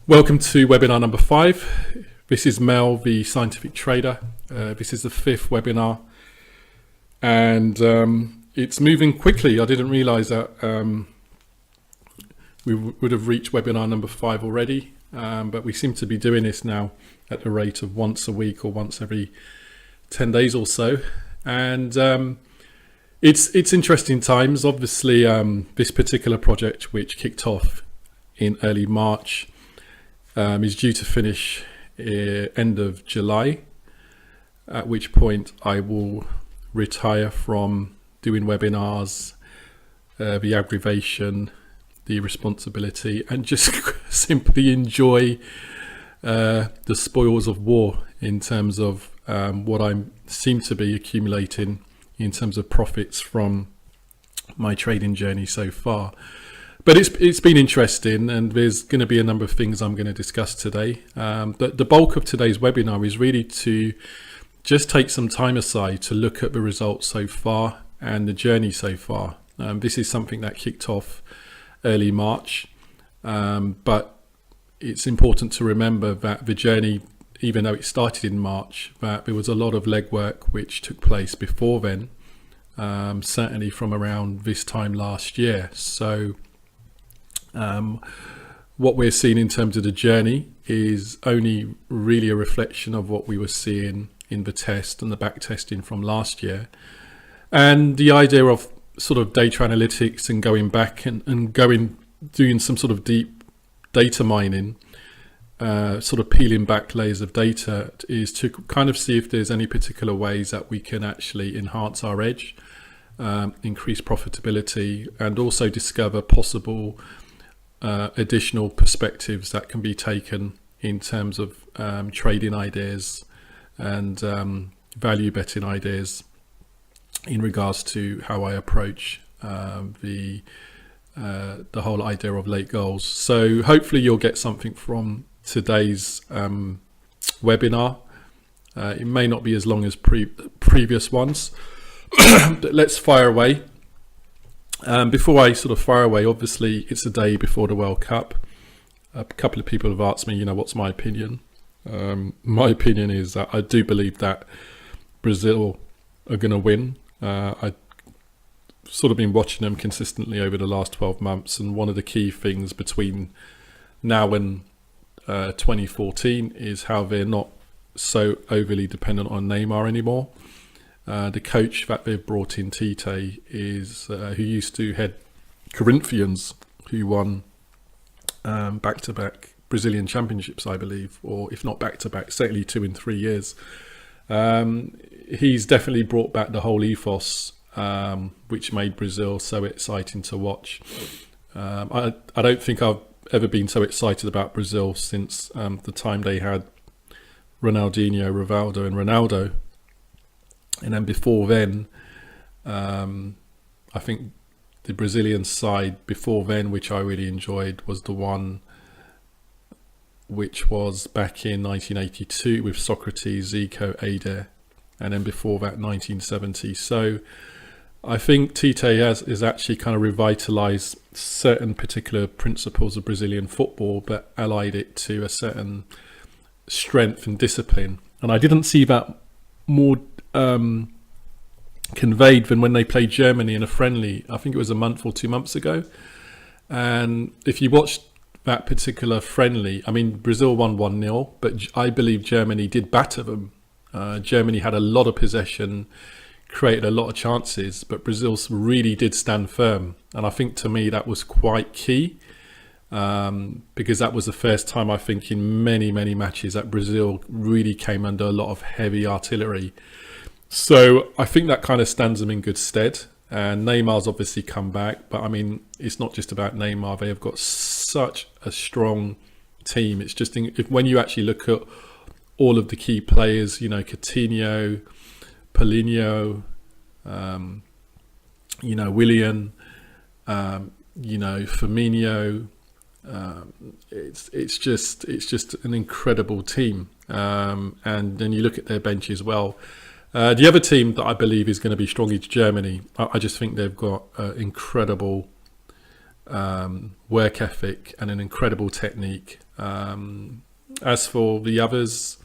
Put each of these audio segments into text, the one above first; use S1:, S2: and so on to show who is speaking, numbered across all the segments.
S1: Welcome to webinar number 5. This is Mel, the scientific trader. This is the 5th webinar, and it's moving quickly. I didn't realize that we would have reached webinar number 5 already, but we seem to be doing this now at the rate of once a week or once every 10 days or so. And it's interesting times. Obviously, this particular project, which kicked off in early March, is due to finish end of July, at which point I will retire from doing webinars, the aggravation, the responsibility, and just simply enjoy the spoils of war in terms of what I seem to be accumulating in terms of profits from my trading journey so far. But it's been interesting, and there's going to be a number of things I'm going to discuss today. The bulk of today's webinar is really to just take some time aside to look at the results so far and the journey so far. This is something that kicked off early March, but it's important to remember that the journey, even though it started in March, that there was a lot of legwork which took place before then, certainly from around this time last year. So what we're seeing in terms of the journey is only really a reflection of what we were seeing in the test and the back testing from last year. And the idea of sort of data analytics and going back and doing some sort of deep data mining, sort of peeling back layers of data, is to kind of see if there's any particular ways that we can actually enhance our edge, increase profitability, and also discover possible additional perspectives that can be taken in terms of trading ideas and value betting ideas in regards to how I approach the whole idea of late goals. So hopefully you'll get something from today's webinar. It may not be as long as previous ones, but let's fire away. Before I sort of fire away, obviously it's a day before the World Cup. A couple of people have asked me, what's my opinion? My opinion is that I do believe that Brazil are going to win. I've sort of been watching them consistently over the last 12 months, and one of the key things between now and 2014 is how they're not so overly dependent on Neymar anymore. The coach that they've brought in, Tite, is who used to head Corinthians, who won back-to-back Brazilian championships, I believe, or if not back-to-back, certainly 2 in 3 years. He's definitely brought back the whole ethos, which made Brazil so exciting to watch. I don't think I've ever been so excited about Brazil since the time they had Ronaldinho, Rivaldo, and Ronaldo. And then before then, I think the Brazilian side before then, which I really enjoyed, was the one which was back in 1982 with Socrates, Zico, Eder, and then before that 1970. So I think Tite has actually kind of revitalized certain particular principles of Brazilian football, but allied it to a certain strength and discipline. And I didn't see that more conveyed than when they played Germany in a friendly. I think it was a month or 2 months ago. And if you watched that particular friendly, I mean, Brazil won 1-0, but I believe Germany did batter them. Germany had a lot of possession, created a lot of chances, but Brazil really did stand firm. And I think to me that was quite key, because that was the first time, I think, in many, many matches that Brazil really came under a lot of heavy artillery. So I think that kind of stands them in good stead. And Neymar's obviously come back, but I mean, it's not just about Neymar. They have got such a strong team. It's just when you actually look at all of the key players, Coutinho, Paulinho, Willian, Firmino. It's just an incredible team. And then you look at their bench as well. The other team that I believe is going to be strong is Germany. I just think they've got incredible work ethic and an incredible technique. As for the others,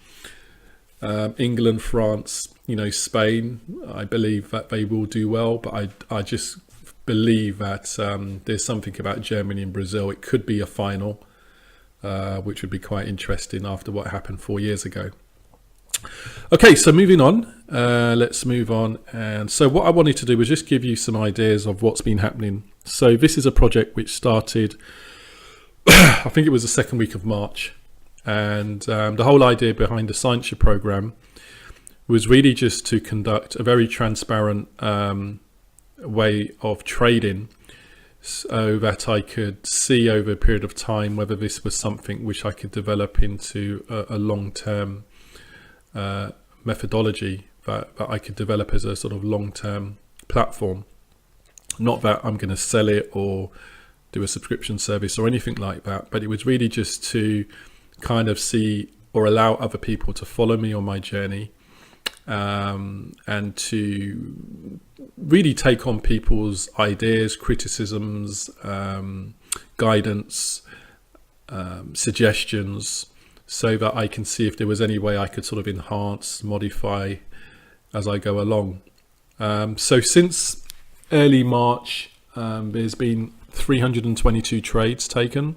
S1: England, France, Spain, I believe that they will do well, but I just believe that there's something about Germany and Brazil. It could be a final, which would be quite interesting after what happened 4 years ago. Okay, so moving on, let's move on. And so what I wanted to do was just give you some ideas of what's been happening. So this is a project which started, I think it was the second week of March. And the whole idea behind the Scientia program was really just to conduct a very transparent way of trading, so that I could see over a period of time whether this was something which I could develop into a long-term methodology that I could develop as a sort of long-term platform. Not that I'm going to sell it or do a subscription service or anything like that, but it was really just to kind of see or allow other people to follow me on my journey, and to really take on people's ideas, criticisms, guidance, suggestions, so that I can see if there was any way I could sort of enhance, modify as I go along. So since early March, there's been 322 trades taken.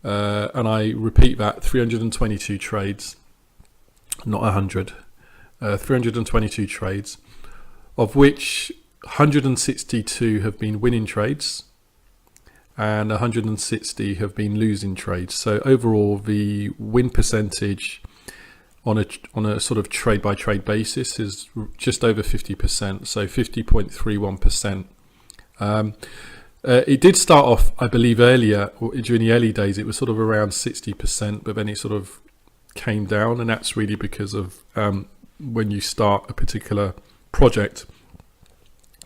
S1: And I repeat that, 322 trades, not 100, 322 trades, of which 162 have been winning trades and 160 have been losing trades. So overall, the win percentage on a sort of trade by trade basis is just over 50%, so 50.31%. It did start off, I believe, earlier, during the early days, it was sort of around 60%, but then it sort of came down, and that's really because of when you start a particular project,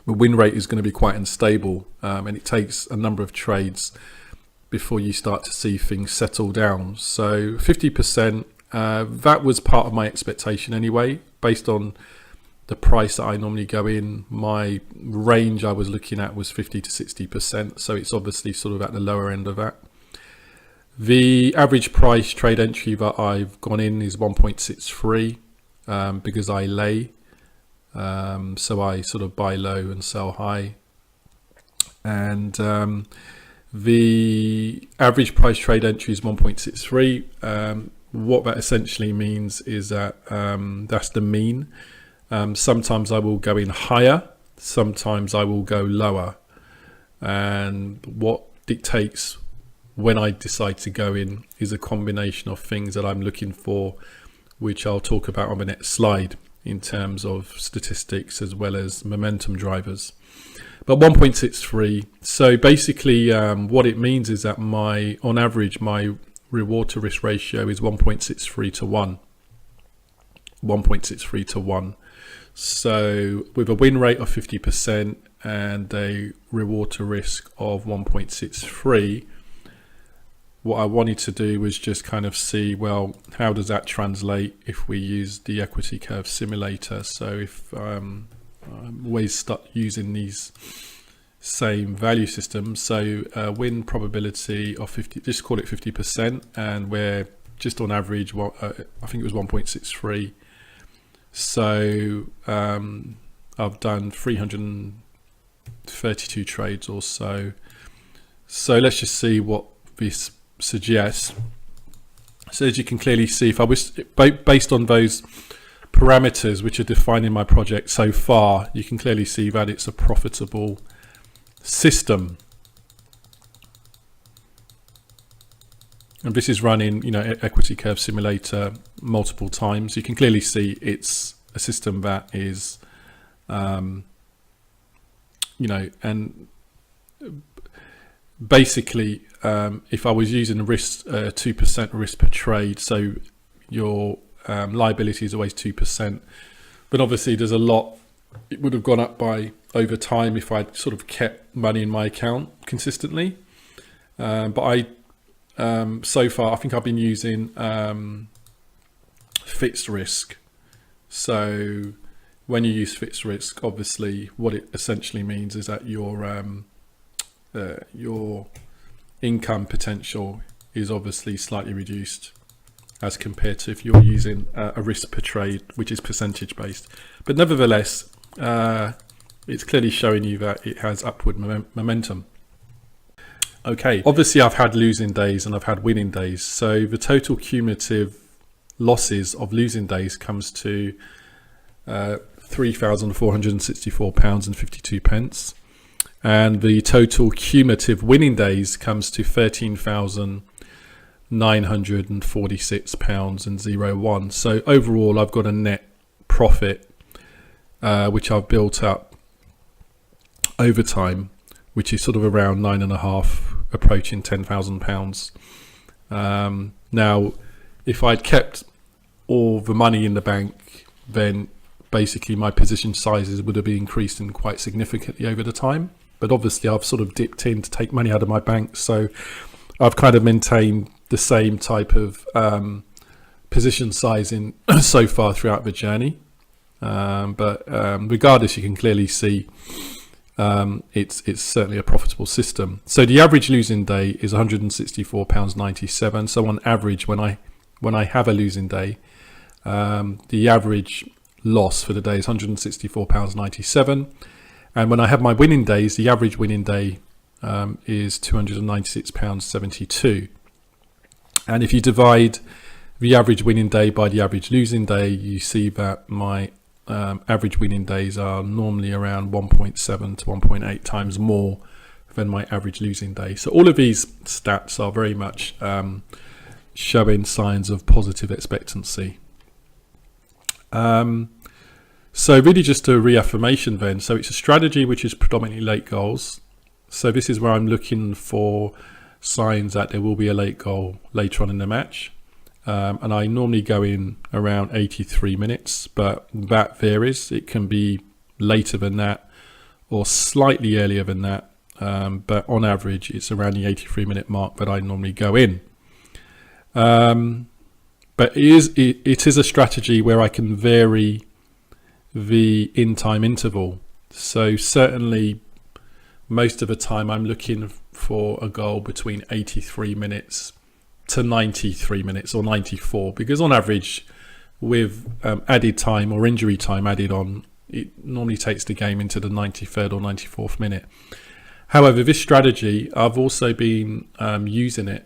S1: the win rate is going to be quite unstable, and it takes a number of trades before you start to see things settle down. So 50%, that was part of my expectation anyway, based on the price that I normally go in. My range I was looking at was 50 to 60%, so it's obviously sort of at the lower end of that. The average price trade entry that I've gone in is 1.63, because I lay, so I sort of buy low and sell high. And the average price trade entry is 1.63. What that essentially means is that that's the mean. Sometimes I will go in higher, sometimes I will go lower, and what dictates when I decide to go in is a combination of things that I'm looking for, which I'll talk about on the next slide in terms of statistics as well as momentum drivers. But 1.63, so basically what it means is that on average my reward to risk ratio is 1.63 to 1. 1.63 to 1. So with a win rate of 50% and a reward to risk of 1.63, what I wanted to do was just kind of see, well, how does that translate if we use the equity curve simulator? So if I always start using these same value systems, so win probability of 50, just call it 50%, and we're just on average, I think it was 1.63. So I've done 332 trades or so. So let's just see what this suggests. So as you can clearly see, if I was based on those parameters which are defining my project so far, you can clearly see that it's a profitable system. And this is running, equity curve simulator multiple times. You can clearly see it's a system that is, and basically, if I was using risk 2% risk per trade, so your liability is always 2%, but obviously there's a lot. It would have gone up by over time if I'd sort of kept money in my account consistently. But I so far, I think I've been using fixed risk. So when you use fixed risk, obviously what it essentially means is that your income potential is obviously slightly reduced as compared to if you're using a risk per trade, which is percentage based. But nevertheless, it's clearly showing you that it has upward momentum. Okay, obviously I've had losing days and I've had winning days. So the total cumulative losses of losing days comes to £3,464.52. And the total cumulative winning days comes to £13,946.01. So overall, I've got a net profit, which I've built up over time, which is sort of around 9.5, approaching £10,000. Now, if I'd kept all the money in the bank, then basically my position sizes would have been increasing quite significantly over the time. But obviously I've sort of dipped in to take money out of my bank, so I've kind of maintained the same type of position sizing so far throughout the journey. But regardless, you can clearly see it's certainly a profitable system. So the average losing day is £164.97. So on average, when I have a losing day, the average loss for the day is £164.97. And when I have my winning days, the average winning day is £296.72. And if you divide the average winning day by the average losing day, you see that my average winning days are normally around 1.7 to 1.8 times more than my average losing day. So all of these stats are very much showing signs of positive expectancy. So really just a reaffirmation then. So it's a strategy which is predominantly late goals. So this is where I'm looking for signs that there will be a late goal later on in the match. And I normally go in around 83 minutes, but that varies. It can be later than that or slightly earlier than that. But on average, it's around the 83-minute mark that I normally go in. But it is a strategy where I can vary the in-time interval. So certainly most of the time I'm looking for a goal between 83 minutes to 93 minutes or 94, because on average with added time or injury time added on, it normally takes the game into the 93rd or 94th minute. However, this strategy, I've also been using it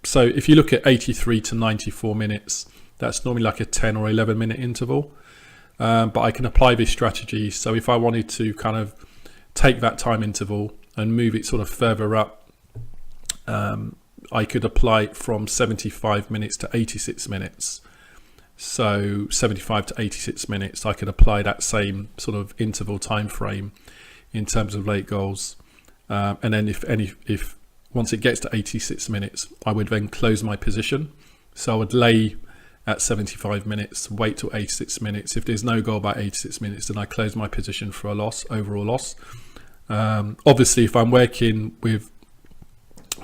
S1: so if you look at 83 to 94 minutes, that's normally like a 10 or 11 minute interval. But I can apply this strategy. So if I wanted to kind of take that time interval and move it sort of further up, I could apply it from 75 minutes to 86 minutes. So 75 to 86 minutes, I could apply that same sort of interval time frame in terms of late goals. And then if once it gets to 86 minutes, I would then close my position. So I would lay at 75 minutes, wait till 86 minutes. If there's no goal by 86 minutes, then I close my position for a loss, overall loss. Obviously, if I'm working with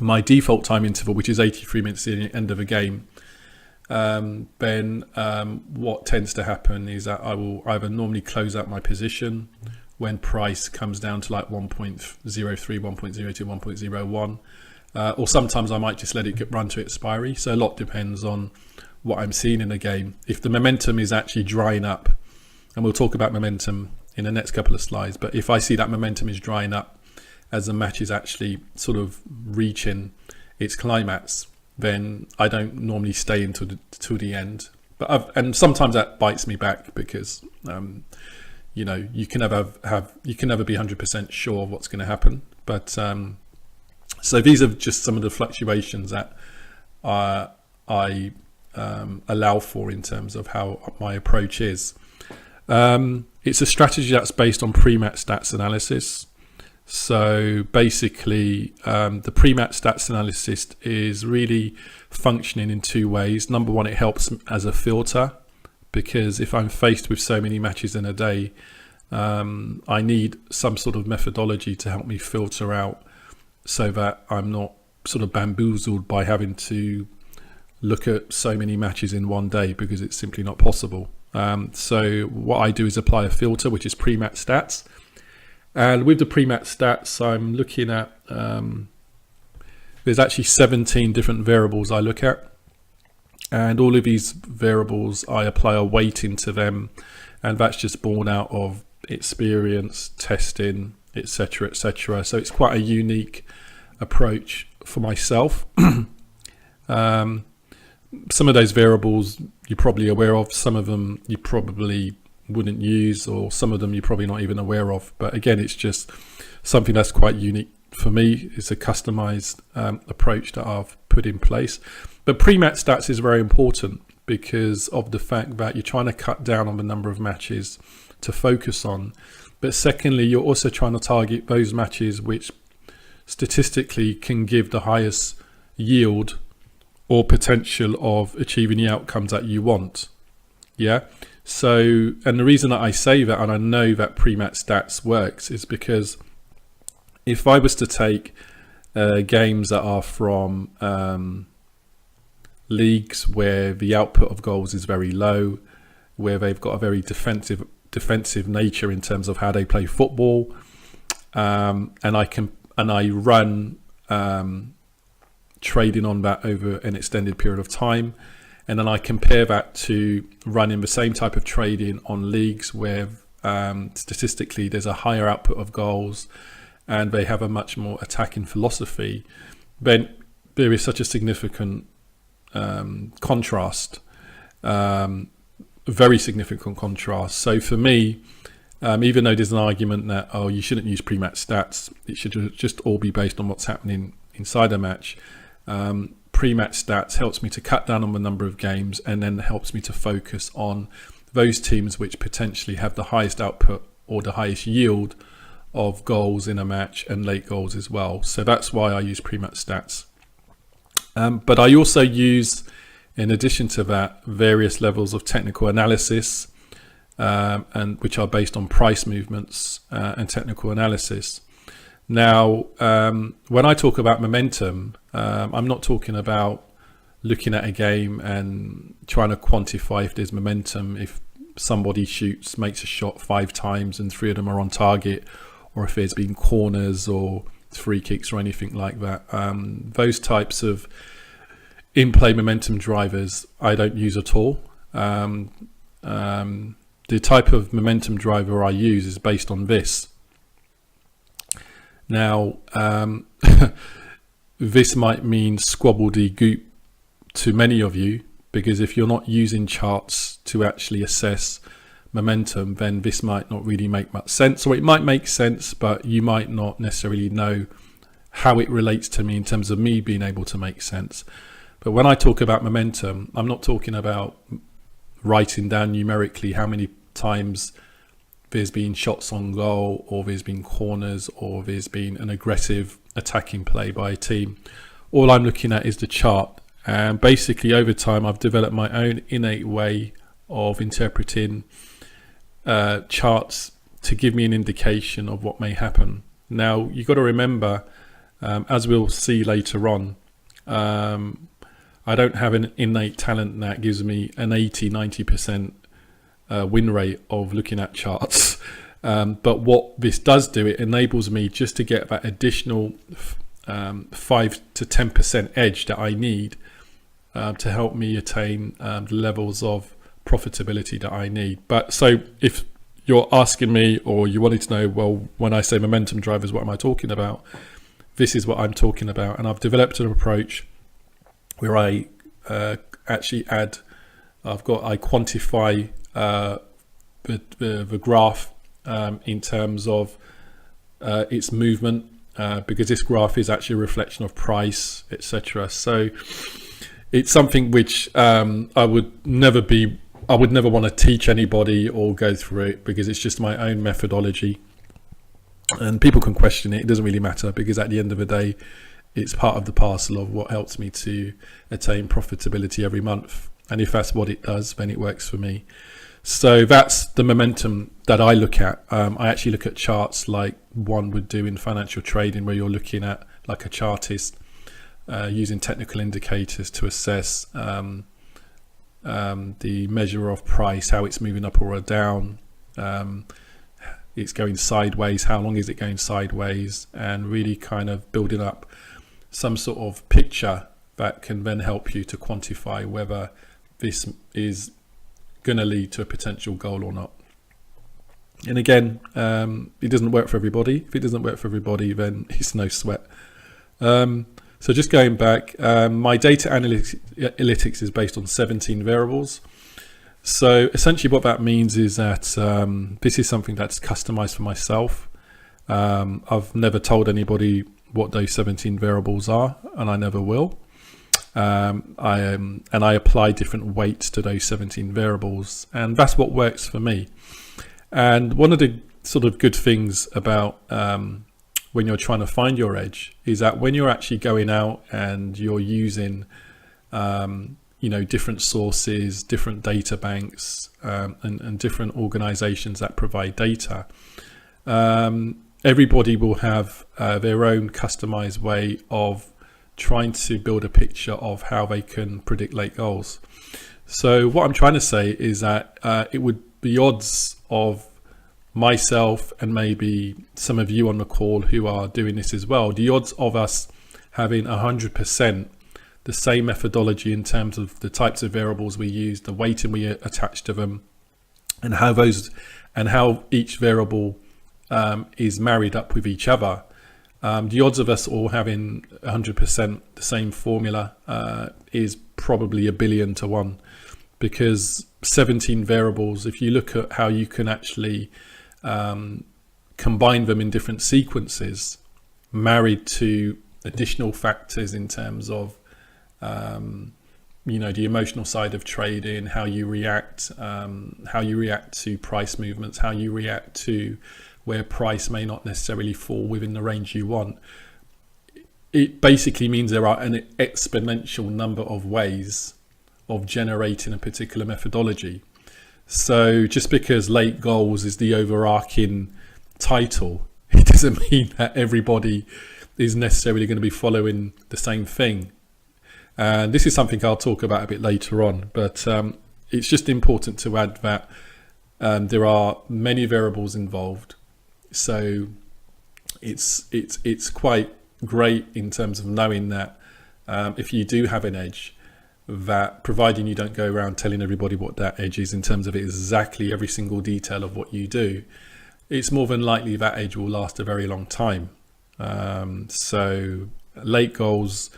S1: my default time interval, which is 83 minutes at the end of a game, then what tends to happen is that I will either normally close out my position when price comes down to like 1.03, 1.02, 1.01, or sometimes I might just let it run to expiry. So a lot depends on what I'm seeing in the game. If the momentum is actually drying up, and we'll talk about momentum in the next couple of slides, but if I see that momentum is drying up as the match is actually sort of reaching its climax, then I don't normally stay into to the end. And sometimes that bites me back because you know, you can never be 100% sure of what's going to happen. But so these are just some of the fluctuations that I allow for in terms of how my approach is. It's a strategy that's based on pre-match stats analysis. So basically, the pre-match stats analysis is really functioning in two ways. Number one, it helps as a filter, because if I'm faced with so many matches in a day, I need some sort of methodology to help me filter out so that I'm not sort of bamboozled by having to look at so many matches in one day, because it's simply not possible. So what I do is apply a filter, which is pre-match stats. And with the pre-match stats, I'm looking at there's actually 17 different variables I look at, and all of these variables I apply a weighting to them, and that's just born out of experience, testing, etc., etc. So it's quite a unique approach for myself. Some of those variables you're probably aware of, some of them you probably wouldn't use, or some of them you're probably not even aware of. But again, it's just something that's quite unique for me. It's a customized approach that I've put in place. But pre-match stats is very important because of the fact that you're trying to cut down on the number of matches to focus on. But secondly, you're also trying to target those matches which statistically can give the highest yield or potential of achieving the outcomes that you want. Yeah. So, and the reason that I say that, and I know that pre-match stats works, is because if I was to take games that are from leagues where the output of goals is very low, where they've got a very defensive nature in terms of how they play football, and I run trading on that over an extended period of time, and then I compare that to running the same type of trading on leagues where statistically there's a higher output of goals and they have a much more attacking philosophy, then there is such a significant contrast, very significant contrast. So for me, even though there's an argument that, oh, you shouldn't use pre-match stats, it should just all be based on what's happening inside a match, pre-match stats helps me to cut down on the number of games, and then helps me to focus on those teams which potentially have the highest output or the highest yield of goals in a match, and late goals as well. So that's why I use pre-match stats. But I also use, in addition to that, various levels of technical analysis, and which are based on price movements and technical analysis. Now, when I talk about momentum, I'm not talking about looking at a game and trying to quantify if there's momentum, if somebody makes a shot 5 times and 3 of them are on target, or if there's been corners or free kicks or anything like that. Those types of in-play momentum drivers I don't use at all. The type of momentum driver I use is based on this. Now, this might mean squabble-de-goop to many of you, because if you're not using charts to actually assess momentum, then this might not really make much sense, or it might make sense, but you might not necessarily know how it relates to me in terms of me being able to make sense. But when I talk about momentum, I'm not talking about writing down numerically how many times there's been shots on goal, or there's been corners, or there's been an aggressive attacking play by a team. All I'm looking at is the chart, and basically over time I've developed my own innate way of interpreting charts to give me an indication of what may happen. Now, you've got to remember, as we'll see later on, I don't have an innate talent that gives me an 80-90% win rate of looking at charts, but what this does do, it enables me just to get that additional 5 to 10% edge that I need to help me attain the levels of profitability that I need. But so if you're asking me, or you wanted to know, well, when I say momentum drivers, what am I talking about? This is what I'm talking about, and I've developed an approach where I actually I quantify the graph in terms of its movement, because this graph is actually a reflection of price, etc. So it's something which I would never want to teach anybody or go through it, because it's just my own methodology, and people can question it. It doesn't really matter, because at the end of the day, it's part of the parcel of what helps me to attain profitability every month. And if that's what it does, then it works for me. So that's the momentum that I look at. I actually look at charts like one would do in financial trading, where you're looking at, like a chartist, using technical indicators to assess the measure of price, how it's moving up or down, it's going sideways, how long is it going sideways, and really kind of building up some sort of picture that can then help you to quantify whether this is going to lead to a potential goal or not. And again, it doesn't work for everybody. If it doesn't work for everybody, then it's no sweat. So just going back, my data analytics is based on 17 variables. So essentially what that means is that this is something that's customized for myself. I've never told anybody what those 17 variables are, and I never will. I apply different weights to those 17 variables, and that's what works for me. And one of the sort of good things about when you're trying to find your edge is that when you're actually going out and you're using different sources, different data banks, and different organizations that provide data, everybody will have their own customized way of trying to build a picture of how they can predict late goals. So what I'm trying to say is that it would be odds of myself and maybe some of you on the call who are doing this as well, the odds of us having 100% the same methodology in terms of the types of variables we use, the weighting we attach to them, and how each variable is married up with each other. The odds of us all having 100% the same formula is probably 1 billion to 1, because 17 variables, if you look at how you can actually combine them in different sequences, married to additional factors in terms of the emotional side of trading, how you react to price movements, how you react to where price may not necessarily fall within the range you want. It basically means there are an exponential number of ways of generating a particular methodology. So just because late goals is the overarching title, it doesn't mean that everybody is necessarily going to be following the same thing. And this is something I'll talk about a bit later on, but it's just important to add that there are many variables involved. So it's quite great in terms of knowing that if you do have an edge, that providing you don't go around telling everybody what that edge is in terms of exactly every single detail of what you do, it's more than likely that edge will last a very long time. So late goals,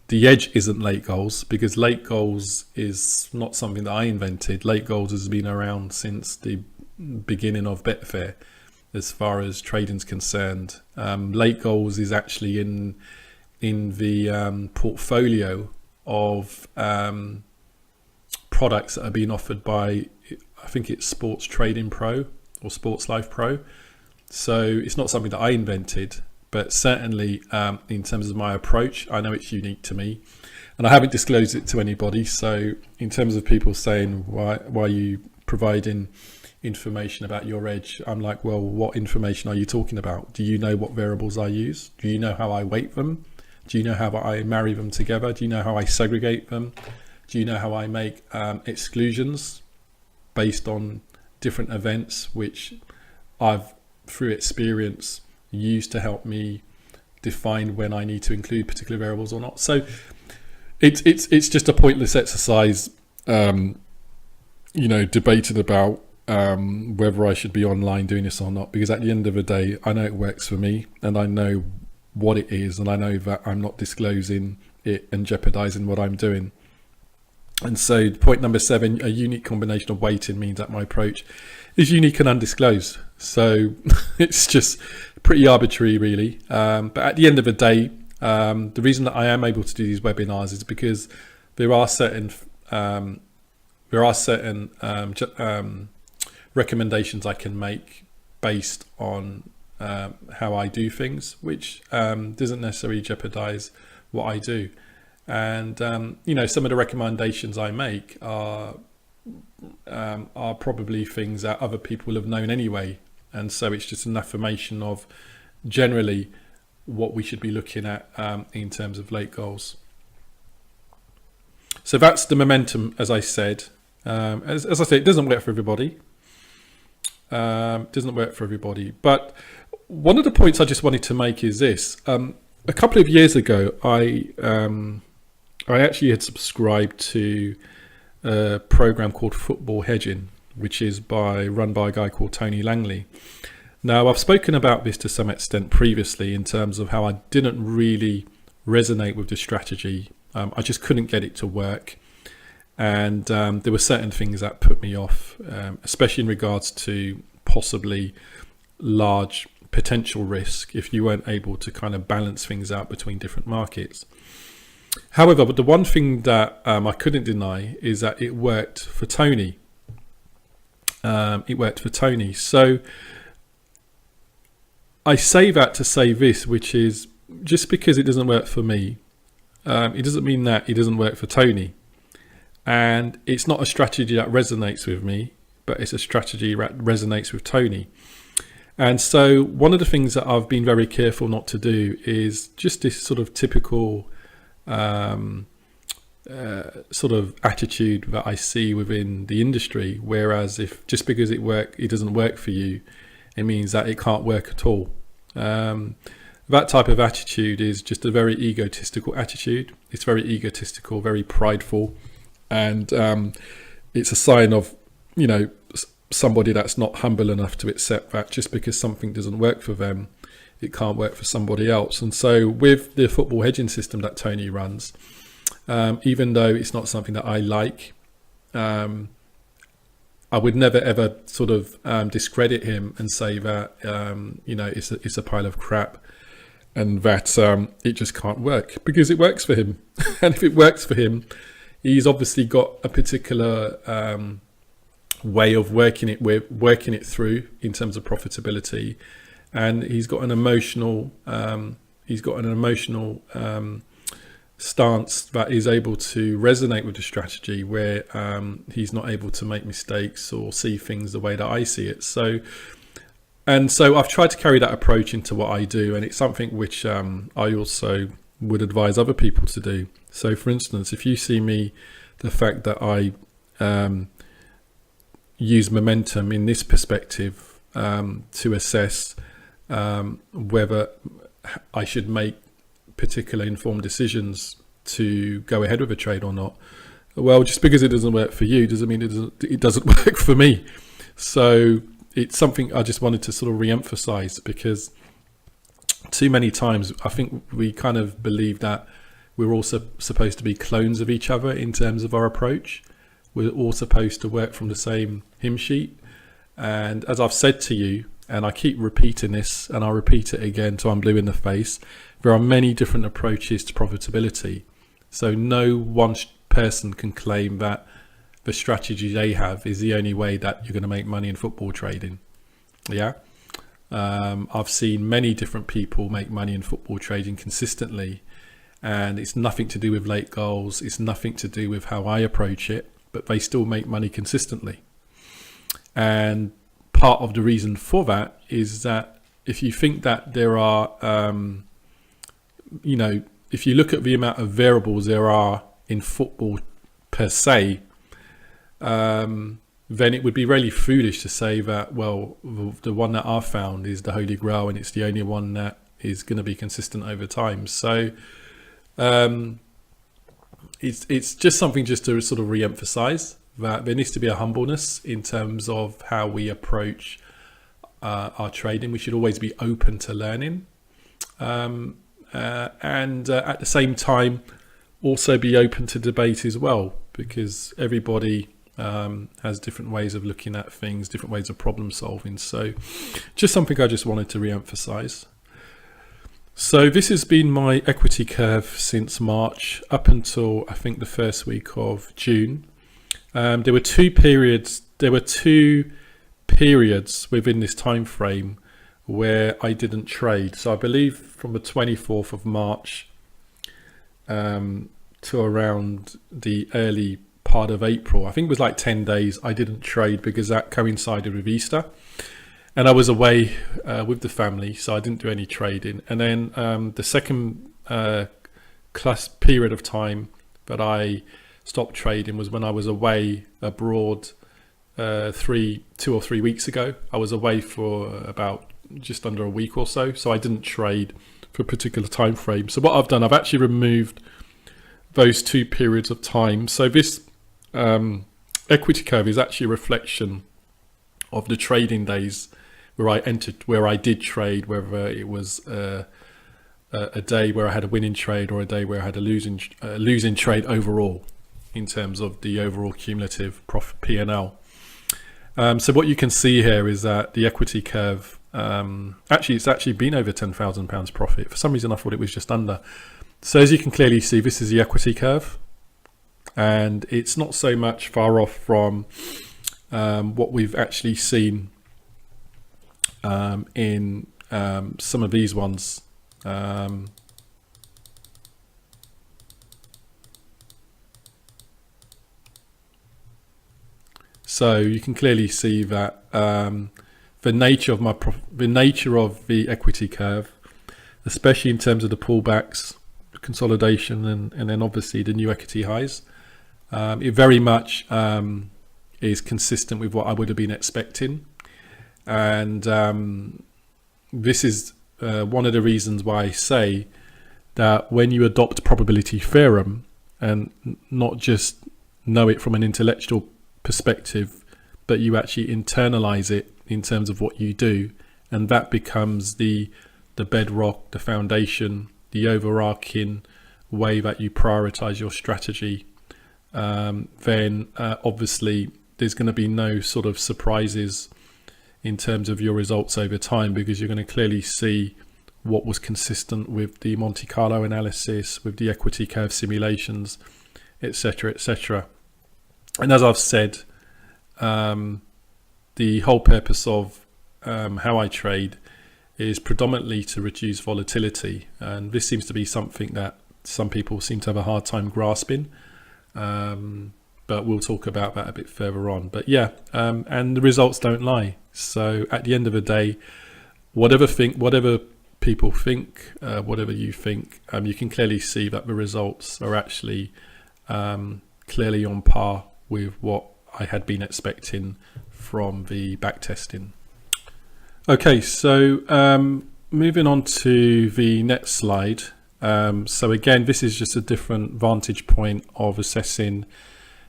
S1: the edge isn't late goals, because late goals is not something that I invented. Late goals has been around since the beginning of Betfair as far as trading's concerned. Late goals is actually in the portfolio of products that are being offered by, I think it's Sports Trading Pro or Sports Life Pro. So it's not something that I invented, but certainly in terms of my approach, I know it's unique to me, and I haven't disclosed it to anybody. So in terms of people saying, why are you providing information about your edge? I'm like, well, what information are you talking about? Do you know what variables I use? Do you know how I weight them? Do you know how I marry them together? Do you know how I segregate them? Do you know how I make exclusions based on different events, which I've, through experience, used to help me define when I need to include particular variables or not? So it's just a pointless exercise, debated about whether I should be online doing this or not, because at the end of the day, I know it works for me, and I know what it is, and I know that I'm not disclosing it and jeopardizing what I'm doing. And so point number 7, a unique combination of weighting means that my approach is unique and undisclosed. So it's just pretty arbitrary, really. But at the end of the day, the reason that I am able to do these webinars is because there are certain recommendations I can make based on how I do things, which doesn't necessarily jeopardize what I do. And some of the recommendations I make are probably things that other people have known anyway, and so it's just an affirmation of generally what we should be looking at in terms of late goals. So that's the momentum, as I said. As I say, it doesn't work for everybody. But one of the points I just wanted to make is this. a couple of years ago, I actually had subscribed to a program called Football Hedging, which is run by a guy called Tony Langley. Now, I've spoken about this to some extent previously in terms of how I didn't really resonate with the strategy. I just couldn't get it to work. And there were certain things that put me off, especially in regards to possibly large potential risk if you weren't able to kind of balance things out between different markets. However, but the one thing that I couldn't deny is that it worked for Tony. So I say that to say this, which is just because it doesn't work for me, it doesn't mean that it doesn't work for Tony. And it's not a strategy that resonates with me, but it's a strategy that resonates with Tony. And so one of the things that I've been very careful not to do is just this sort of typical sort of attitude that I see within the industry. Whereas if just because it doesn't work for you, it means that it can't work at all. That type of attitude is just a very egotistical attitude. It's very egotistical, very prideful. And it's a sign of, somebody that's not humble enough to accept that just because something doesn't work for them, it can't work for somebody else. And so with the football hedging system that Tony runs, even though it's not something that I like, I would never ever sort of discredit him and say that it's a pile of crap and that it just can't work, because it works for him. And if it works for him, he's obviously got a particular way of working it through in terms of profitability, and he's got an emotional stance that is able to resonate with the strategy, where he's not able to make mistakes or see things the way that I see it. So I've tried to carry that approach into what I do, and it's something which I also would advise other people to do. So for instance, if you see me, the fact that I use momentum in this perspective to assess whether I should make particular informed decisions to go ahead with a trade or not. Well, just because it doesn't work for you doesn't mean it doesn't work for me. So it's something I just wanted to sort of re-emphasize, because too many times I think we kind of believe that we're also supposed to be clones of each other in terms of our approach. We're all supposed to work from the same hymn sheet. And as I've said to you, and I keep repeating this, and I'll repeat it again till I'm blue in the face, there are many different approaches to profitability. So no one person can claim that the strategy they have is the only way that you're going to make money in football trading. Yeah. I've seen many different people make money in football trading consistently, and it's nothing to do with late goals. It's nothing to do with how I approach it, but they still make money consistently. And part of the reason for that is that if you think that there are, if you look at the amount of variables there are in football per se, then it would be really foolish to say that, well, the one that I've found is the Holy Grail and it's the only one that is going to be consistent over time. So it's just something just to sort of re-emphasize that there needs to be a humbleness in terms of how we approach our trading. We should always be open to learning, and at the same time also be open to debate as well, because everybody has different ways of looking at things, different ways of problem solving. So just something I just wanted to re-emphasize. So this has been my equity curve since March up until I think the first week of June. There were two periods within this time frame where I didn't trade. So I believe from the 24th of March to around the early part of April, I think it was like 10 days, I didn't trade because that coincided with Easter. And I was away with the family, so I didn't do any trading. And then the second class period of time that I stopped trading was when I was away abroad 2 or 3 weeks ago. I was away for about just under a week or so. So I didn't trade for a particular time frame. So what I've done, I've actually removed those 2 periods of time. So this equity curve is actually a reflection of the trading days where I did trade, whether it was a day where I had a winning trade or a day where I had a losing trade overall, in terms of the overall cumulative profit P&L. So what you can see here is that the equity curve, it's actually been over £10,000 profit. For some reason I thought it was just under. So as you can clearly see, this is the equity curve, and it's not so much far off from what we've actually seen in some of these ones. So you can clearly see that the nature of the equity curve, especially in terms of the pullbacks, consolidation, and then obviously the new equity highs, it very much is consistent with what I would have been expecting. And this is one of the reasons why I say that when you adopt probability theorem and not just know it from an intellectual perspective, but you actually internalize it in terms of what you do, and that becomes the bedrock, the foundation, the overarching way that you prioritize your strategy, then obviously there's going to be no sort of surprises in terms of your results over time, because you're going to clearly see what was consistent with the Monte Carlo analysis, with the equity curve simulations, etc., etc. And as I've said, the whole purpose of how I trade is predominantly to reduce volatility, and this seems to be something that some people seem to have a hard time grasping, but we'll talk about that a bit further on. But yeah, and the results don't lie. So at the end of the day, whatever people think, whatever you think, you can clearly see that the results are actually clearly on par with what I had been expecting from the back testing. Okay, so moving on to the next slide. So again, this is just a different vantage point of assessing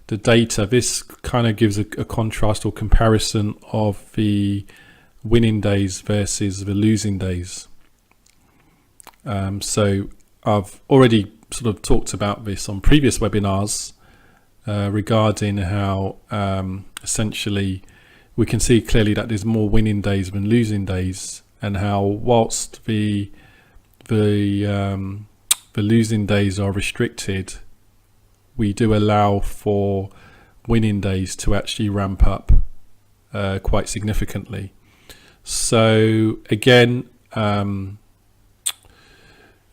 S1: the data. This kind of gives a contrast or comparison of the winning days versus the losing days. So I've already sort of talked about this on previous webinars regarding how essentially we can see clearly that there's more winning days than losing days, and how whilst the losing days are restricted, we do allow for winning days to actually ramp up quite significantly. So again,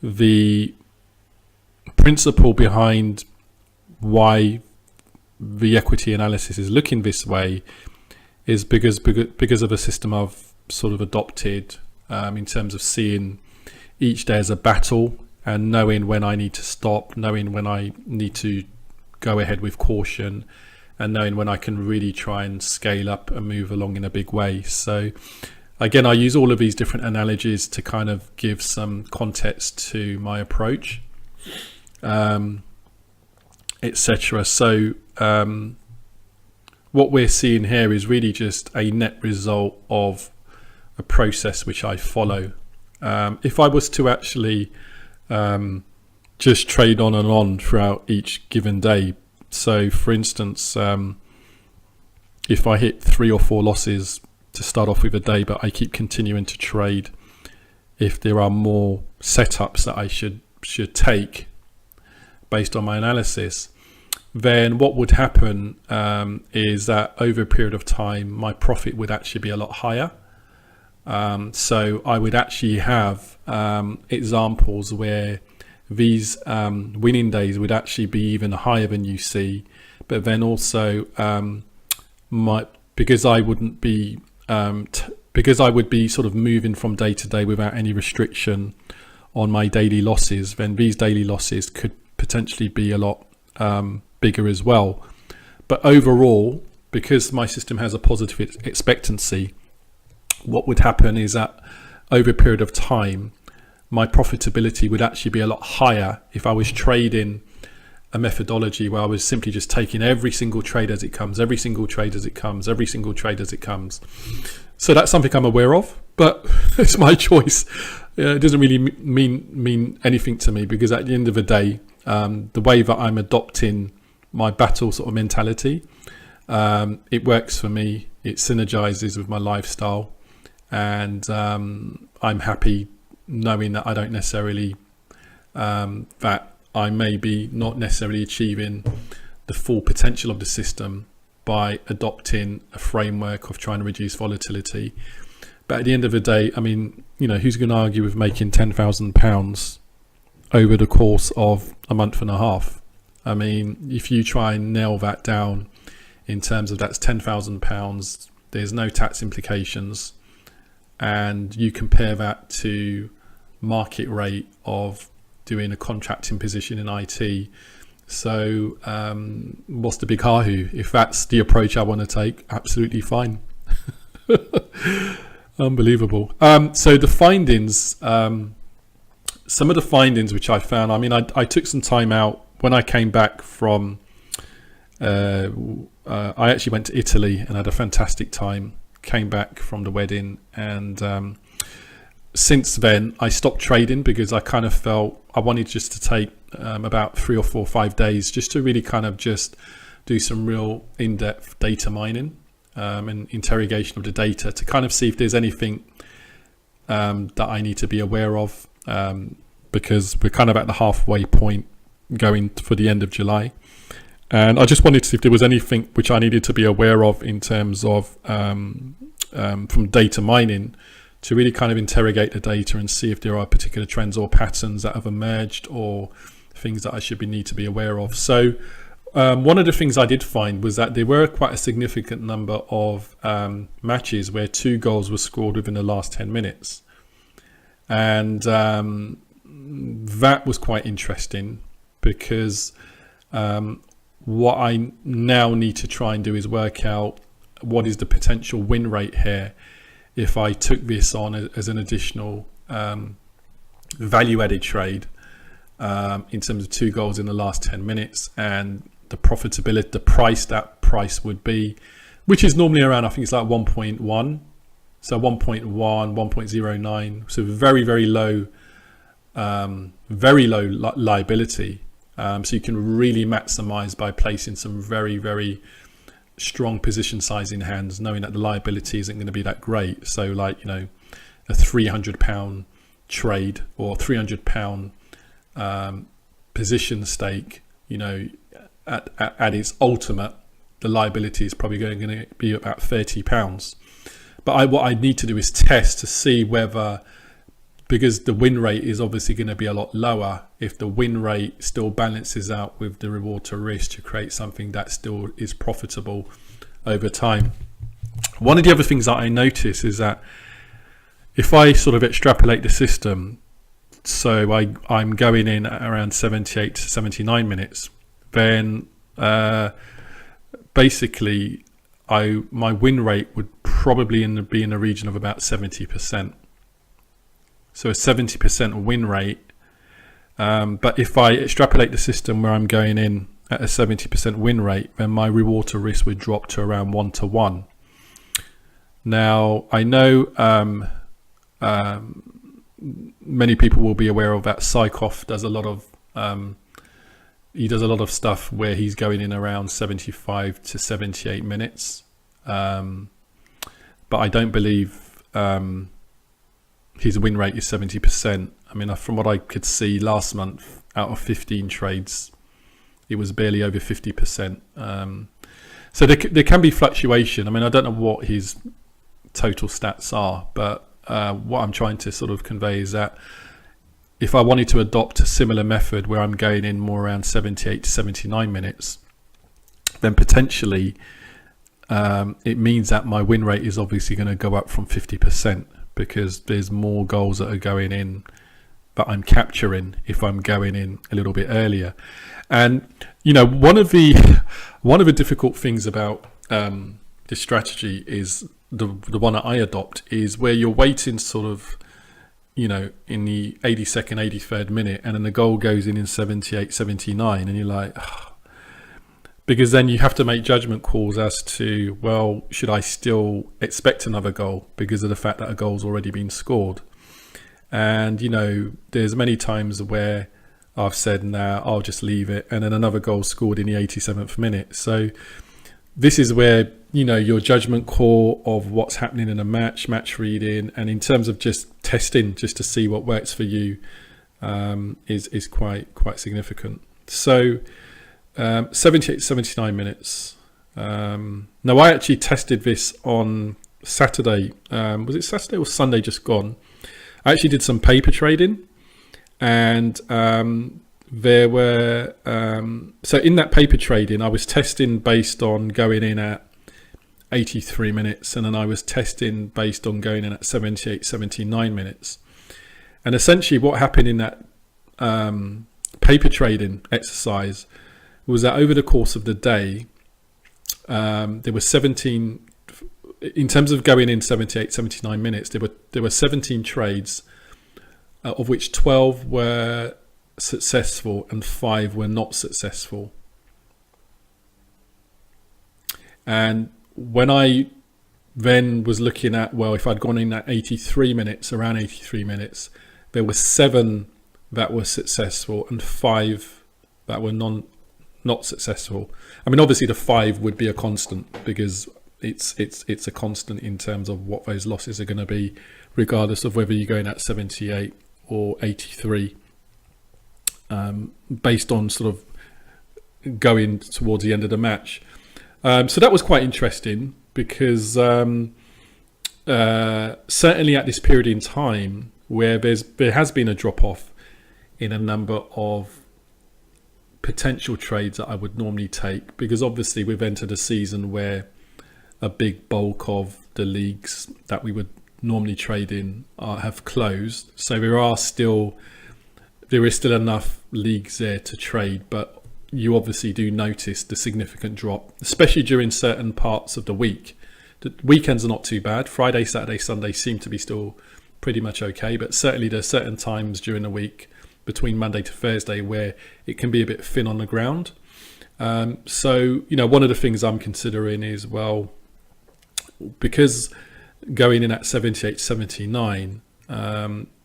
S1: the principle behind why the equity analysis is looking this way is because of a system I've sort of adopted in terms of seeing each day as a battle, and knowing when I need to stop, knowing when I need to go ahead with caution, and knowing when I can really try and scale up and move along in a big way. So again, I use all of these different analogies to kind of give some context to my approach, etc. So what we're seeing here is really just a net result of a process which I follow. If I was to actually just trade on and on throughout each given day, so for instance, if I hit 3 or 4 losses to start off with a day, but I keep continuing to trade, if there are more setups that I should take based on my analysis, then what would happen is that over a period of time my profit would actually be a lot higher. So I would actually have examples where these winning days would actually be even higher than you see, but then also because I would be sort of moving from day to day without any restriction on my daily losses, then these daily losses could potentially be a lot bigger as well. But overall, because my system has a positive expectancy, what would happen is that over a period of time, my profitability would actually be a lot higher if I was trading a methodology where I was simply just taking every single trade as it comes, every single trade as it comes, every single trade as it comes. So that's something I'm aware of, but it's my choice. It doesn't really mean anything to me, because at the end of the day, the way that I'm adopting my battle sort of mentality, it works for me. It synergizes with my lifestyle, and I'm happy knowing that I don't necessarily that I may be not necessarily achieving the full potential of the system by adopting a framework of trying to reduce volatility. But at the end of the day, I mean, who's going to argue with making £10,000 over the course of a month and a half? I mean, if you try and nail that down in terms of that's £10,000, there's no tax implications, and you compare that to market rate of doing a contracting position in IT. So what's the big hahoo? If that's the approach I want to take, absolutely fine. Unbelievable. So the findings, some of the findings which I found, I mean, I took some time out when I came back from, I actually went to Italy and had a fantastic time, came back from the wedding, and since then I stopped trading because I kind of felt I wanted just to take about 3 or 4 or 5 days just to really kind of just do some real in-depth data mining and interrogation of the data to kind of see if there's anything that I need to be aware of, because we're kind of at the halfway point going for the end of July, and I just wanted to see if there was anything which I needed to be aware of in terms of from data mining, to really kind of interrogate the data and see if there are particular trends or patterns that have emerged or things that I need to be aware of. So one of the things I did find was that there were quite a significant number of matches where 2 goals were scored within the last 10 minutes. And that was quite interesting, because what I now need to try and do is work out what is the potential win rate here if I took this on as an additional value-added trade in terms of 2 goals in the last 10 minutes, and the profitability, the price that price would be, which is normally around, I think it's like 1.1, so 1.1, 1.09, so very, very low, liability. So you can really maximize by placing some very, very strong position size in hands, knowing that the liability isn't going to be that great. So like, a £300 trade or £300 position stake, at its ultimate, the liability is probably going to be about £30. But what I need to do is test to see whether, because the win rate is obviously going to be a lot lower, if the win rate still balances out with the reward to risk to create something that still is profitable over time. One of the other things that I notice is that if I sort of extrapolate the system, so I'm going in at around 78 to 79 minutes, then basically my win rate would probably be in the region of about 70%. So a 70% win rate. But if I extrapolate the system where I'm going in at a 70% win rate, then my reward to risk would drop to around 1 to 1. Now, I know many people will be aware of that Psychoff does a lot of stuff where he's going in around 75 to 78 minutes. But I don't believe his win rate is 70%. I mean, from what I could see last month, out of 15 trades, it was barely over 50%. So there can be fluctuation. I mean, I don't know what his total stats are, but what I'm trying to sort of convey is that if I wanted to adopt a similar method where I'm going in more around 78 to 79 minutes, then potentially it means that my win rate is obviously going to go up from 50%, because there's more goals that are going in that I'm capturing if I'm going in a little bit earlier. And one of the difficult things about this strategy is the one that I adopt is where you're waiting sort of, you know, in the 82nd, 83rd minute, and then the goal goes in 78, 79, and you're like, oh. Because then you have to make judgment calls as to, well, should I still expect another goal because of the fact that a goal's already been scored? And, you know, there's many times where I've said, nah, I'll just leave it, and then another goal scored in the 87th minute. So this is where, you know, your judgment call of what's happening in a match reading, and in terms of just testing, just to see what works for you, is quite significant. So 78, 79 minutes. Now, I actually tested this on Saturday. Was it Saturday or Sunday just gone? I actually did some paper trading, and there were so in that paper trading, I was testing based on going in at 83 minutes, and then I was testing based on going in at 78, 79 minutes. And essentially what happened in that paper trading exercise was that over the course of the day, there were 17, in terms of going in 78, 79 minutes, there were 17 trades, of which 12 were successful and 5 were not successful. And when I then was looking at, well, if I'd gone in at 83 minutes, around 83 minutes, there were 7 that were successful and 5 that were not successful. I mean, obviously the 5 would be a constant, because it's a constant in terms of what those losses are going to be, regardless of whether you're going at 78 or 83, based on sort of going towards the end of the match. So that was quite interesting, because certainly at this period in time where there has been a drop off in a number of potential trades that I would normally take, because obviously we've entered a season where a big bulk of the leagues that we would normally trade in have closed. So there is still enough leagues there to trade, but you obviously do notice the significant drop, especially during certain parts of the week. The weekends are not too bad. Friday, Saturday, Sunday seem to be still pretty much okay, but certainly there's certain times during the week between Monday to Thursday where it can be a bit thin on the ground. So, you know, one of the things I'm considering is, well, because going in at 78, 79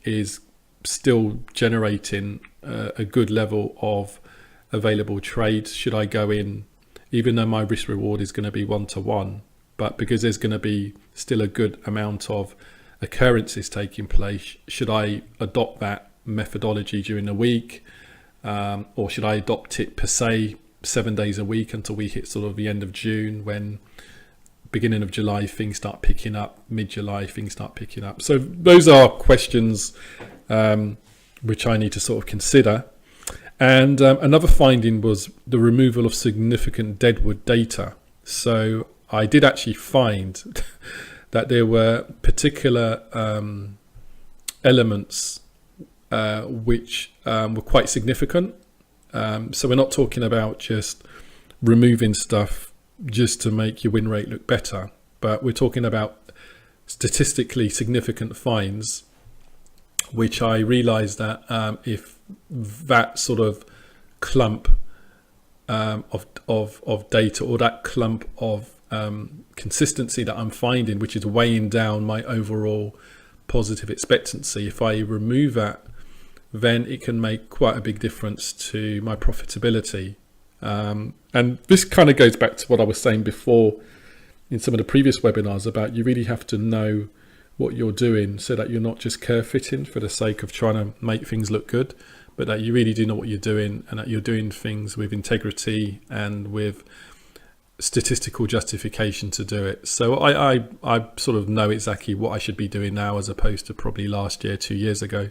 S1: is still generating a good level of available trades, should I go in, even though my risk reward is going to be 1-to-1, but because there's going to be still a good amount of occurrences taking place, should I adopt that methodology during the week, or should I adopt it per se 7 days a week until we hit sort of the end of June, when beginning of July things start picking up, mid-July things start picking up? So those are questions which I need to sort of consider. And another finding was the removal of significant deadwood data. So I did actually find that there were particular elements which were quite significant. So we're not talking about just removing stuff just to make your win rate look better, but we're talking about statistically significant finds, which I realized that if that sort of clump of data, or that clump of consistency that I'm finding, which is weighing down my overall positive expectancy, if I remove that, then it can make quite a big difference to my profitability. And this kind of goes back to what I was saying before in some of the previous webinars about, you really have to know what you're doing, so that you're not just curve fitting for the sake of trying to make things look good, but that you really do know what you're doing, and that you're doing things with integrity and with statistical justification to do it. So I sort of know exactly what I should be doing now, as opposed to probably last year, 2 years ago.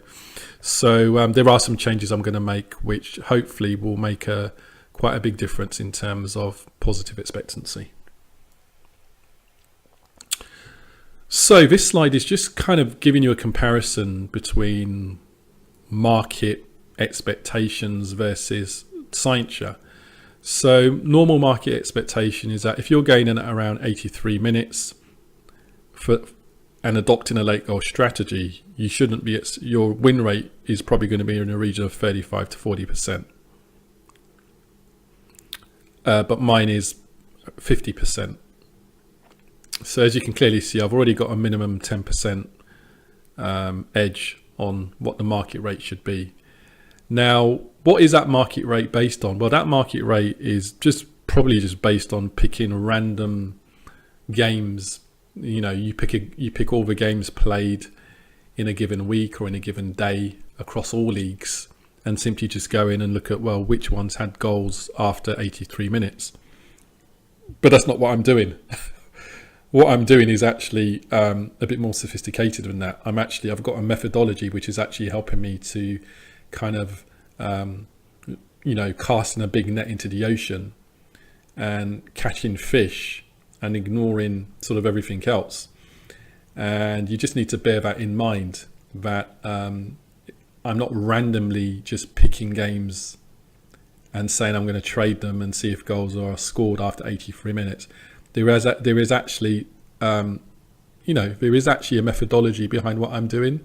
S1: So there are some changes I'm going to make, which hopefully will make quite a big difference in terms of positive expectancy. So this slide is just kind of giving you a comparison between market expectations versus Scientia. So normal market expectation is that if you're going in at around 83 minutes, for and adopting a late goal strategy, you shouldn't be your win rate is probably going to be in the region of 35 to 40%. But mine is 50%. So as you can clearly see, I've already got a minimum 10% edge on what the market rate should be. Now, what is that market rate based on? Well, that market rate is probably just based on picking random games. You know, you pick all the games played in a given week or in a given day across all leagues, and simply just go in and look at, well, which ones had goals after 83 minutes. But that's not what I'm doing. What I'm doing is actually a bit more sophisticated than that. I've got a methodology which is actually helping me to kind of, casting a big net into the ocean and catching fish and ignoring sort of everything else. And you just need to bear that in mind, that I'm not randomly just picking games and saying I'm going to trade them and see if goals are scored after 83 minutes. There is actually a methodology behind what I'm doing.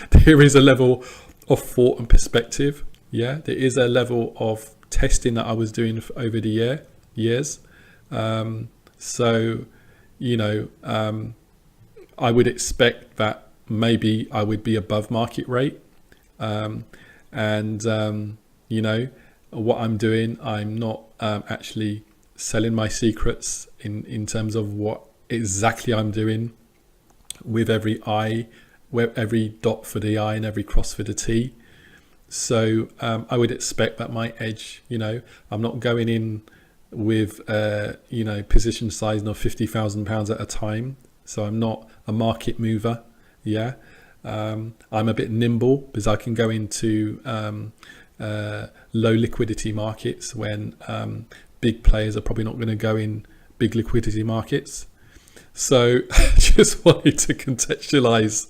S1: There is a level of thought and perspective. Yeah, there is a level of testing that I was doing over the years. I would expect that maybe I would be above market rate. What I'm doing, I'm not actually selling my secrets in terms of what exactly I'm doing with every I, where every dot for the I and every cross for the T. So I would expect that my edge, I'm not going in with position size of £50,000 at a time. So I'm not a market mover. Yeah. I'm a bit nimble because I can go into low liquidity markets when big players are probably not going to go in big liquidity markets. So I just wanted to contextualize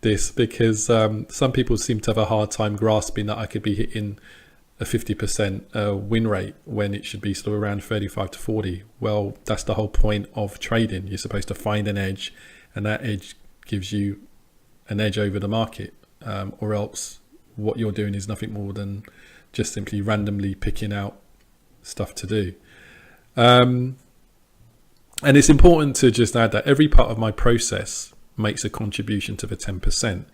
S1: this because some people seem to have a hard time grasping that I could be hitting a 50% win rate when it should be sort of around 35 to 40. Well, that's the whole point of trading. You're supposed to find an edge, and that edge gives you an edge over the market, or else what you're doing is nothing more than just simply randomly picking out stuff to do. And it's important to just add that every part of my process makes a contribution to the 10%.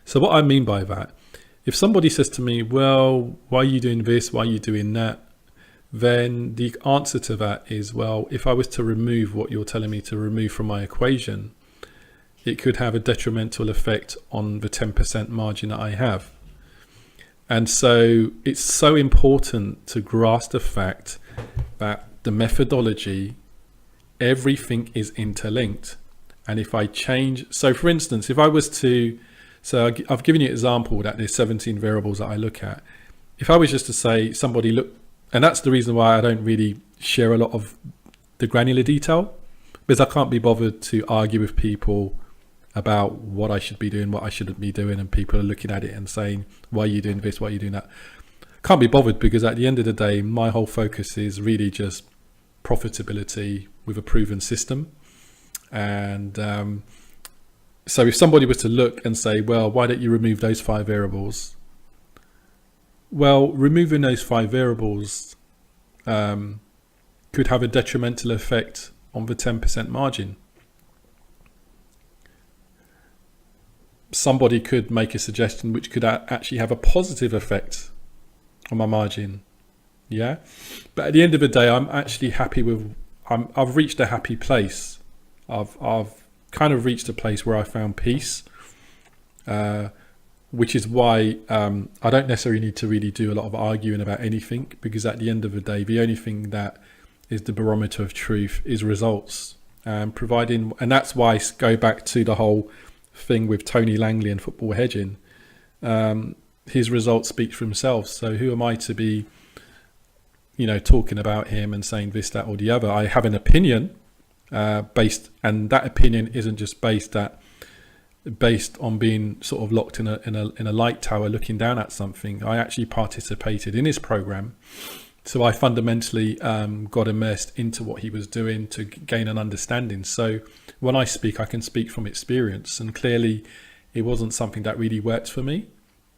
S1: So what I mean by that, if somebody says to me, well, why are you doing this? Why are you doing that? Then the answer to that is, well, if I was to remove what you're telling me to remove from my equation, it could have a detrimental effect on the 10% margin that I have. And so it's so important to grasp the fact that the methodology, everything is interlinked. And if I change, so for instance, if I was to, so I've given you an example that there's 17 variables that I look at. If I was just to say somebody look, and that's the reason why I don't really share a lot of the granular detail, because I can't be bothered to argue with people about what I should be doing, what I shouldn't be doing, and people are looking at it and saying, why are you doing this, why are you doing that? Can't be bothered, because at the end of the day, my whole focus is really just profitability with a proven system. And so if somebody was to look and say, well, why don't you remove those 5 variables? Well, removing those 5 variables could have a detrimental effect on the 10% margin. Somebody could make a suggestion which could actually have a positive effect on my margin. Yeah. But at the end of the day, I'm actually happy with, I've reached a happy place. I've kind of reached a place where I found peace, which is why I don't necessarily need to really do a lot of arguing about anything, because at the end of the day, the only thing that is the barometer of truth is results, and that's why I go back to the whole thing with Tony Langley and football hedging. His results speak for himself. So who am I to be, talking about him and saying this, that, or the other? I have an opinion based, and that opinion isn't just based on being sort of locked in a light tower looking down at something. I actually participated in his program, So I fundamentally got immersed into what he was doing to gain an understanding. So when I speak, I can speak from experience, and clearly it wasn't something that really worked for me.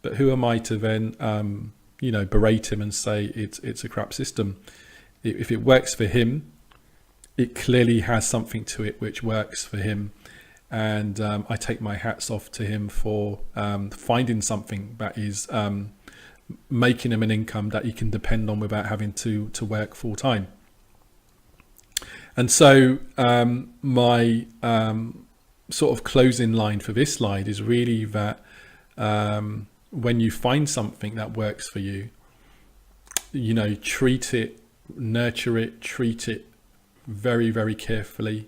S1: But who am I to then, berate him and say it's a crap system? If it works for him, it clearly has something to it which works for him. And I take my hats off to him for finding something that is making him an income that he can depend on without having to work full time. And so my sort of closing line for this slide is really that when you find something that works for you, treat it, nurture it, treat it very, very carefully.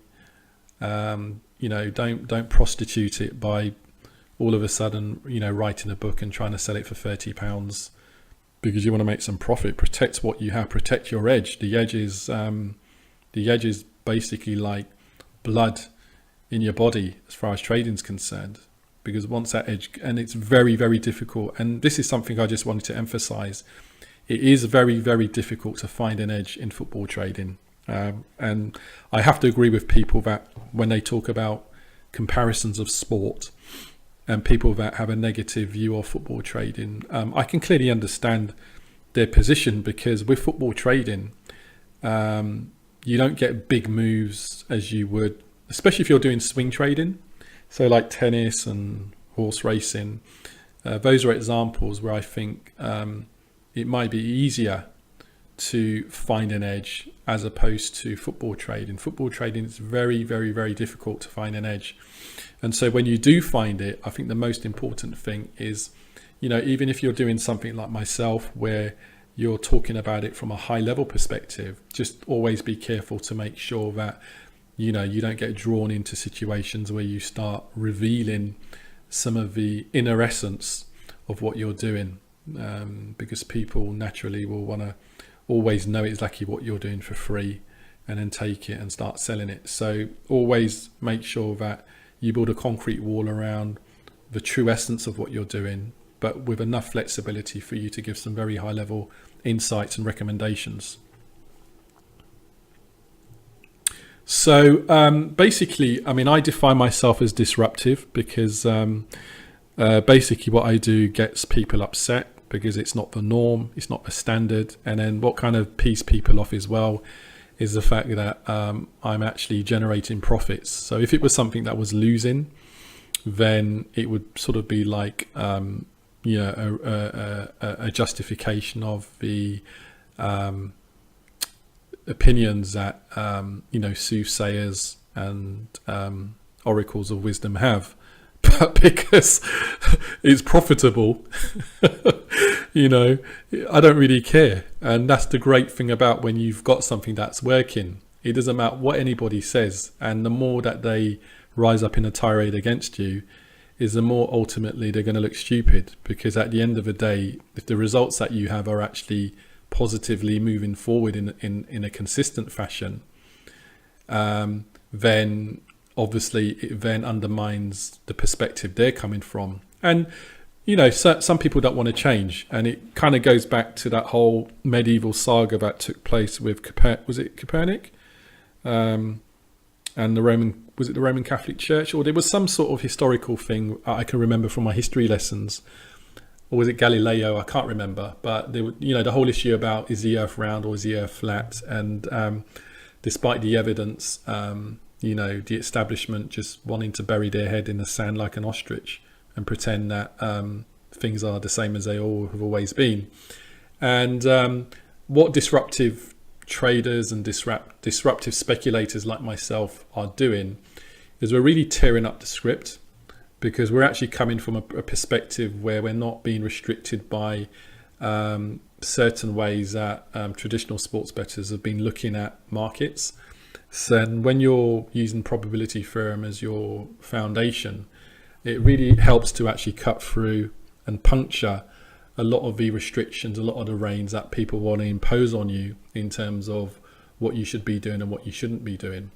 S1: Don't prostitute it by all of a sudden, writing a book and trying to sell it for £30 because you want to make some profit. Protect what you have, protect your edge. The edge is basically like blood in your body as far as trading's concerned, because once that edge, and it's very, very difficult. And this is something I just wanted to emphasize. It is very, very difficult to find an edge in football trading. And I have to agree with people that when they talk about comparisons of sport and people that have a negative view of football trading, I can clearly understand their position, because with football trading, you don't get big moves as you would, especially if you're doing swing trading. So like tennis and horse racing, those are examples where I think it might be easier to find an edge as opposed to football trading. Football trading is very, very, very difficult to find an edge. And so when you do find it, I think the most important thing is, even if you're doing something like myself where you're talking about it from a high level perspective, just always be careful to make sure that, you don't get drawn into situations where you start revealing some of the inner essence of what you're doing, because people naturally will want to always know exactly what you're doing for free and then take it and start selling it. So always make sure that you build a concrete wall around the true essence of what you're doing, but with enough flexibility for you to give some very high level insights and recommendations. So basically, I define myself as disruptive because basically what I do gets people upset because it's not the norm, it's not the standard. And then what kind of pees people off as well is the fact that I'm actually generating profits. So if it was something that was losing, then it would sort of be like a justification of the opinions that soothsayers and oracles of wisdom have. But because it's profitable, I don't really care. And that's the great thing about when you've got something that's working. It doesn't matter what anybody says. And the more that they rise up in a tirade against you, is the more ultimately they're going to look stupid. Because at the end of the day, if the results that you have are actually positively moving forward in a consistent fashion, then obviously it then undermines the perspective they're coming from. And some people don't want to change, and it kind of goes back to that whole medieval saga that took place with Copernic, and the Roman Catholic Church, or there was some sort of historical thing I can remember from my history lessons, or was it Galileo? I can't remember. But there, the whole issue about, is the Earth round or is the Earth flat? And despite the evidence, the establishment just wanting to bury their head in the sand like an ostrich and pretend that things are the same as they all have always been. And what disruptive traders and disruptive speculators like myself are doing is we're really tearing up the script, because we're actually coming from a perspective where we're not being restricted by certain ways that traditional sports bettors have been looking at markets. So when you're using probability firm as your foundation, it really helps to actually cut through and puncture a lot of the restrictions, a lot of the reins that people want to impose on you in terms of what you should be doing and what you shouldn't be doing.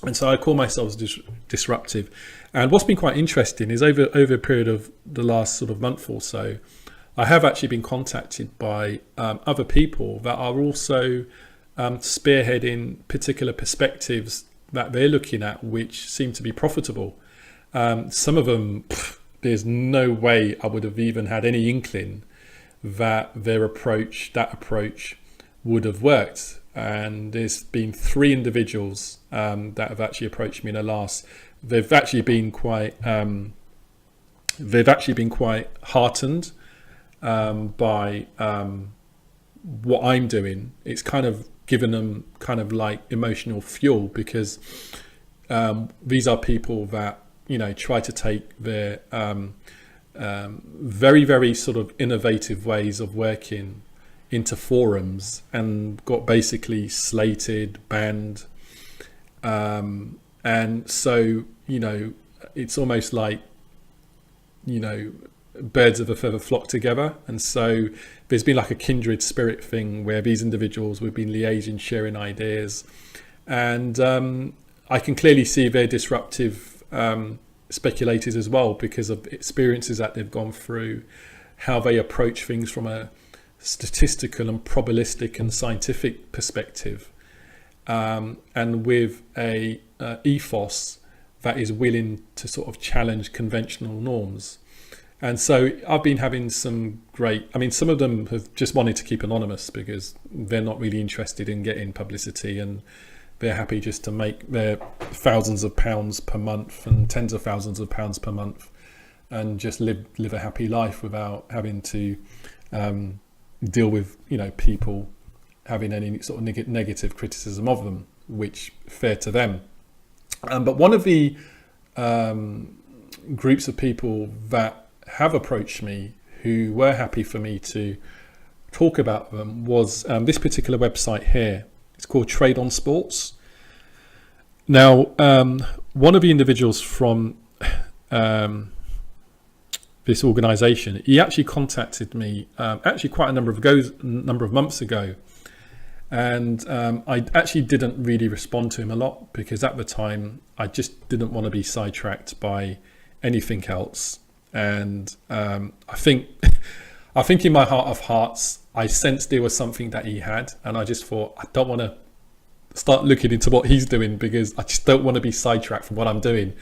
S1: And so I call myself disruptive. And what's been quite interesting is over a period of the last sort of month or so, I have actually been contacted by other people that are also spearheading particular perspectives that they're looking at, which seem to be profitable. Some of them, there's no way I would have even had any inkling that that approach would have worked. And there's been 3 individuals that have actually approached me in the last. They've actually been quite heartened by what I'm doing. It's kind of given them kind of like emotional fuel, because these are people that, you know, try to take their very, very sort of innovative ways of working into forums and got basically slated, banned. And so, you know, it's almost like, you know, birds of a feather flock together. And so there's been like a kindred spirit thing where these individuals, we've been liaising, sharing ideas. And I can clearly see they're disruptive speculators as well, because of experiences that they've gone through, how they approach things from a statistical and probabilistic and scientific perspective, and with a ethos that is willing to sort of challenge conventional norms. And so I've been having some great, I mean, some of them have just wanted to keep anonymous because they're not really interested in getting publicity, and they're happy just to make their thousands of pounds per month and tens of thousands of pounds per month and just live a happy life without having to deal with, you know, people having any sort of negative criticism of them, which fair to them. But one of the groups of people that have approached me who were happy for me to talk about them was this particular website here. It's called Trade on Sports. Now, one of the individuals from this organization, he actually contacted me actually quite a number of months ago. And I actually didn't really respond to him a lot, because at the time I just didn't want to be sidetracked by anything else. And I think in my heart of hearts, I sensed there was something that he had, and I just thought, I don't want to start looking into what he's doing, because I just don't want to be sidetracked from what I'm doing.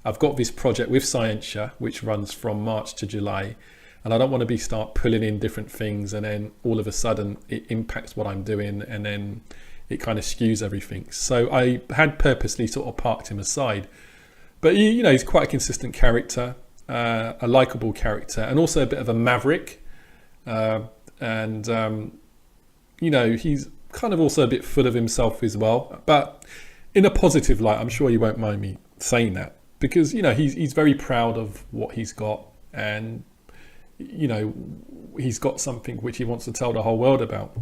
S1: I've got this project with Scientia, which runs from March to July, and I don't want to start pulling in different things, and then all of a sudden it impacts what I'm doing, and then it kind of skews everything. So I had purposely sort of parked him aside. But you know, he's quite a consistent character, a likable character, and also a bit of a maverick. And you know, he's kind of also a bit full of himself as well, but in a positive light. I'm sure you won't mind me saying that, because, you know, he's very proud of what he's got, and, you know, he's got something which he wants to tell the whole world about.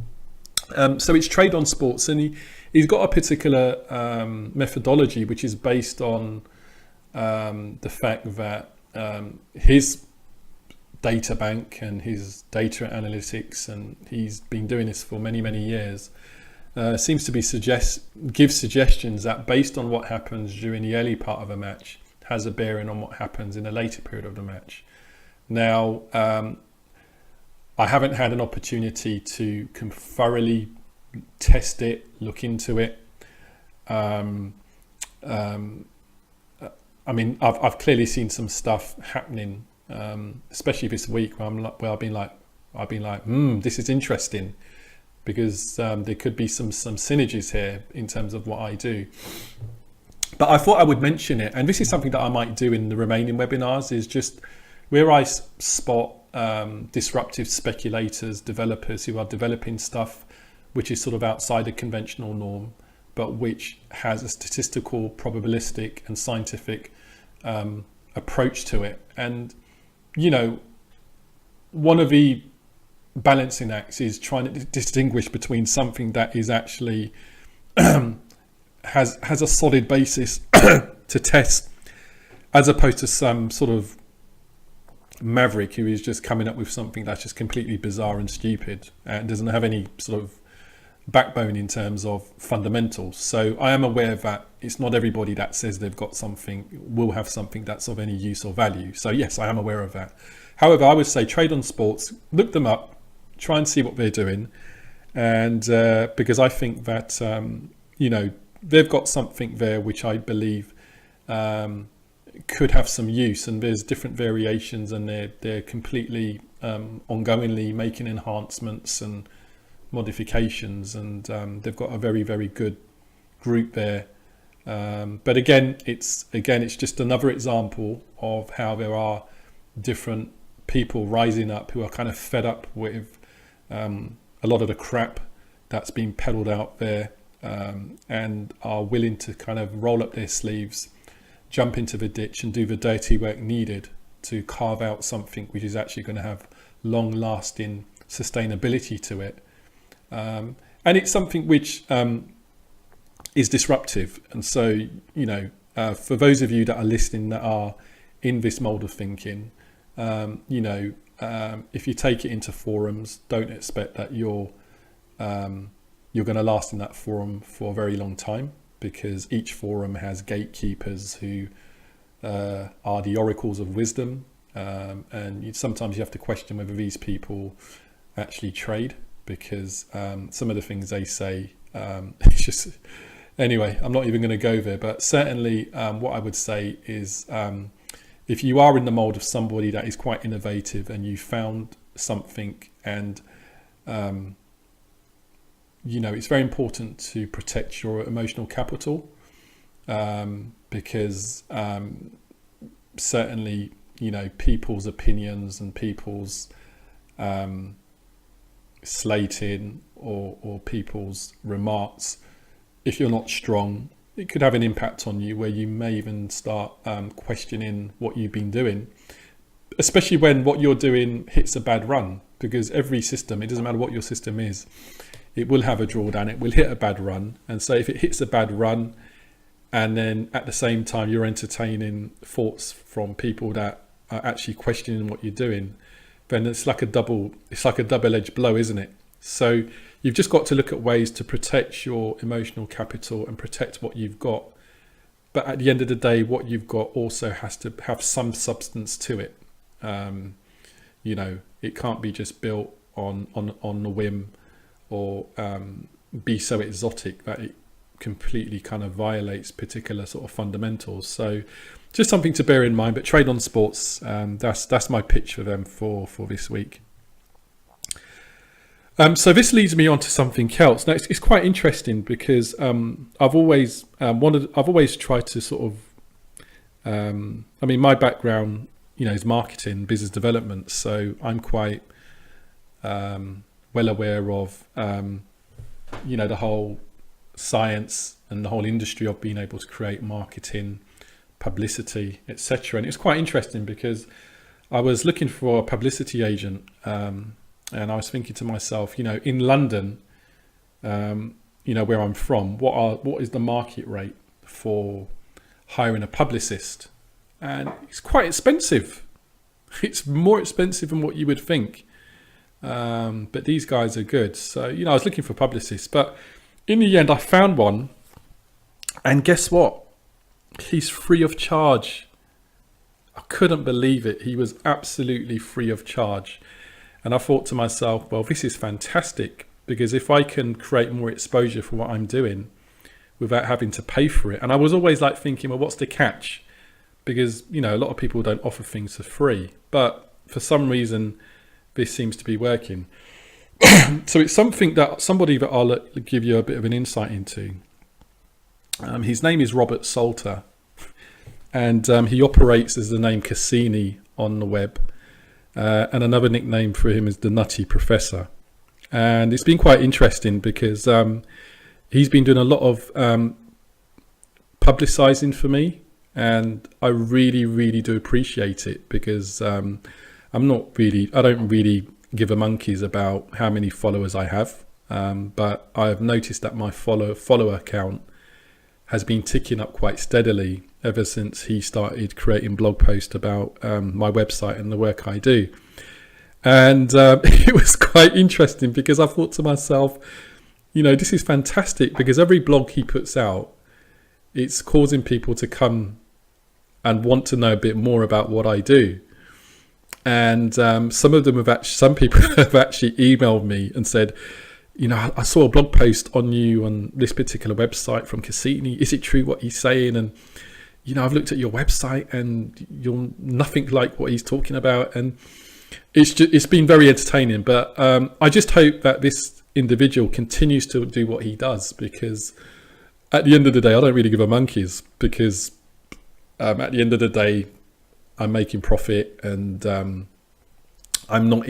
S1: So it's Trade on Sports, and he's got a particular methodology which is based on the fact that his data bank and his data analytics, and he's been doing this for many years, seems to be give suggestions that, based on what happens during the early part of a match, has a bearing on what happens in a later period of the match. Now, I haven't had an opportunity to thoroughly test it, look into it. I mean, I've clearly seen some stuff happening, especially this week, where I've been like, this is interesting, because there could be some synergies here in terms of what I do. But I thought I would mention it, and this is something that I might do in the remaining webinars, is just where I spot disruptive speculators, developers who are developing stuff which is sort of outside the conventional norm, but which has a statistical, probabilistic and scientific approach to it. And, you know, one of the balancing acts is trying to distinguish between something that is actually has a solid basis to test, as opposed to some sort of maverick who is just coming up with something that's just completely bizarre and stupid and doesn't have any sort of backbone in terms of fundamentals. So I am aware that it's not everybody that says they've got something will have something that's of any use or value. So yes, I am aware of that. However, I would say trade on sports, look them up, try and see what they're doing. And because I think that, they've got something there which I believe could have some use, and there's different variations, and they're completely ongoingly making enhancements and modifications, and they've got a very, very good group there. But again, it's just another example of how there are different people rising up who are kind of fed up with a lot of the crap that's been peddled out there, and are willing to kind of roll up their sleeves, jump into the ditch and do the dirty work needed to carve out something which is actually going to have long-lasting sustainability to it. And it's something which is disruptive. And so, for those of you that are listening that are in this mold of thinking, if you take it into forums, don't expect that you're going to last in that forum for a very long time, because each forum has gatekeepers who are the oracles of wisdom, and sometimes you have to question whether these people actually trade, because some of the things they say, it's just, anyway, I'm not even going to go there. But certainly what I would say is, if you are in the mold of somebody that is quite innovative and you found something, and it's very important to protect your emotional capital, because certainly, people's opinions and people's slating or people's remarks, if you're not strong, it could have an impact on you, where you may even start questioning what you've been doing, especially when what you're doing hits a bad run. Because every system, it doesn't matter what your system is, it will have a drawdown, it will hit a bad run. And so if it hits a bad run, and then at the same time you're entertaining thoughts from people that are actually questioning what you're doing, then it's like a double-edged blow, isn't it? So you've just got to look at ways to protect your emotional capital and protect what you've got. But at the end of the day, what you've got also has to have some substance to it. It can't be just built on the whim, or be so exotic that it completely kind of violates particular sort of fundamentals. So just something to bear in mind. But trade on sports, that's my pitch for them for this week. So this leads me on to something else. Now it's quite interesting, because I've always tried to sort of, my background, is marketing, business development. So I'm quite well aware of, the whole science and the whole industry of being able to create marketing, publicity, etc. And it's quite interesting, because I was looking for a publicity agent, and I was thinking to myself, in London, where I'm from, what is the market rate for hiring a publicist? And it's quite expensive. It's more expensive than what you would think. But these guys are good. So, I was looking for publicists, but in the end I found one, and guess what? He's free of charge. I couldn't believe it. He was absolutely free of charge. And I thought to myself, well, this is fantastic, because if I can create more exposure for what I'm doing without having to pay for it. And I was always like thinking, well, what's the catch? Because, a lot of people don't offer things for free, but for some reason, this seems to be working. So it's something that somebody that I'll give you a bit of an insight into. His name is Robert Salter, and he operates as the name Cassini on the web. And another nickname for him is the Nutty Professor. And it's been quite interesting, because he's been doing a lot of publicizing for me, and I really, really do appreciate it, because I don't really give a monkeys about how many followers I have, but I've noticed that my follower count has been ticking up quite steadily ever since he started creating blog posts about my website and the work I do. And it was quite interesting, because I thought to myself, this is fantastic, because every blog he puts out, it's causing people to come and want to know a bit more about what I do. And some of them have actually, some people have actually emailed me and said, you know, I saw a blog post on you on this particular website from Cassini. Is it true what he's saying? And, you know, I've looked at your website and you're nothing like what he's talking about. And it's been very entertaining. But I just hope that this individual continues to do what he does, because at the end of the day, I don't really give a monkeys, because at the end of the day, I'm making profit, and I'm not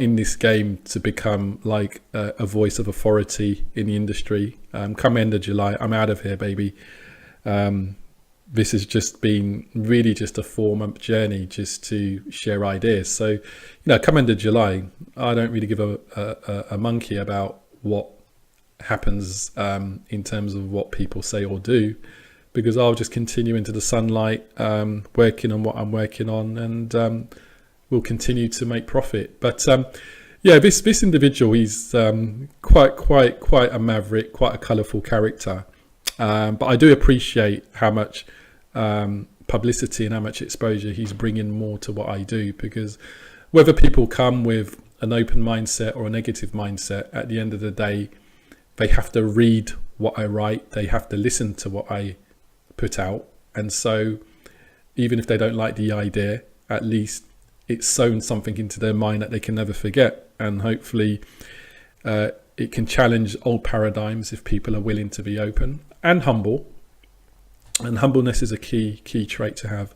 S1: in this game to become like a voice of authority in the industry. Come end of July, I'm out of here, baby. This has just been really just a 4-month journey just to share ideas. So, you know, come end of July, I don't really give a monkey about what happens in terms of what people say or do, because I'll just continue into the sunlight, working on what I'm working on, and we'll continue to make profit. But yeah, this individual, he's quite a maverick, quite a colourful character. But I do appreciate how much publicity and how much exposure he's bringing more to what I do, because whether people come with an open mindset or a negative mindset, at the end of the day, they have to read what I write, they have to listen to what I put out. And so even if they don't like the idea, at least it's sown something into their mind that they can never forget. And hopefully it can challenge old paradigms if people are willing to be open and humble. And humbleness is a key trait to have.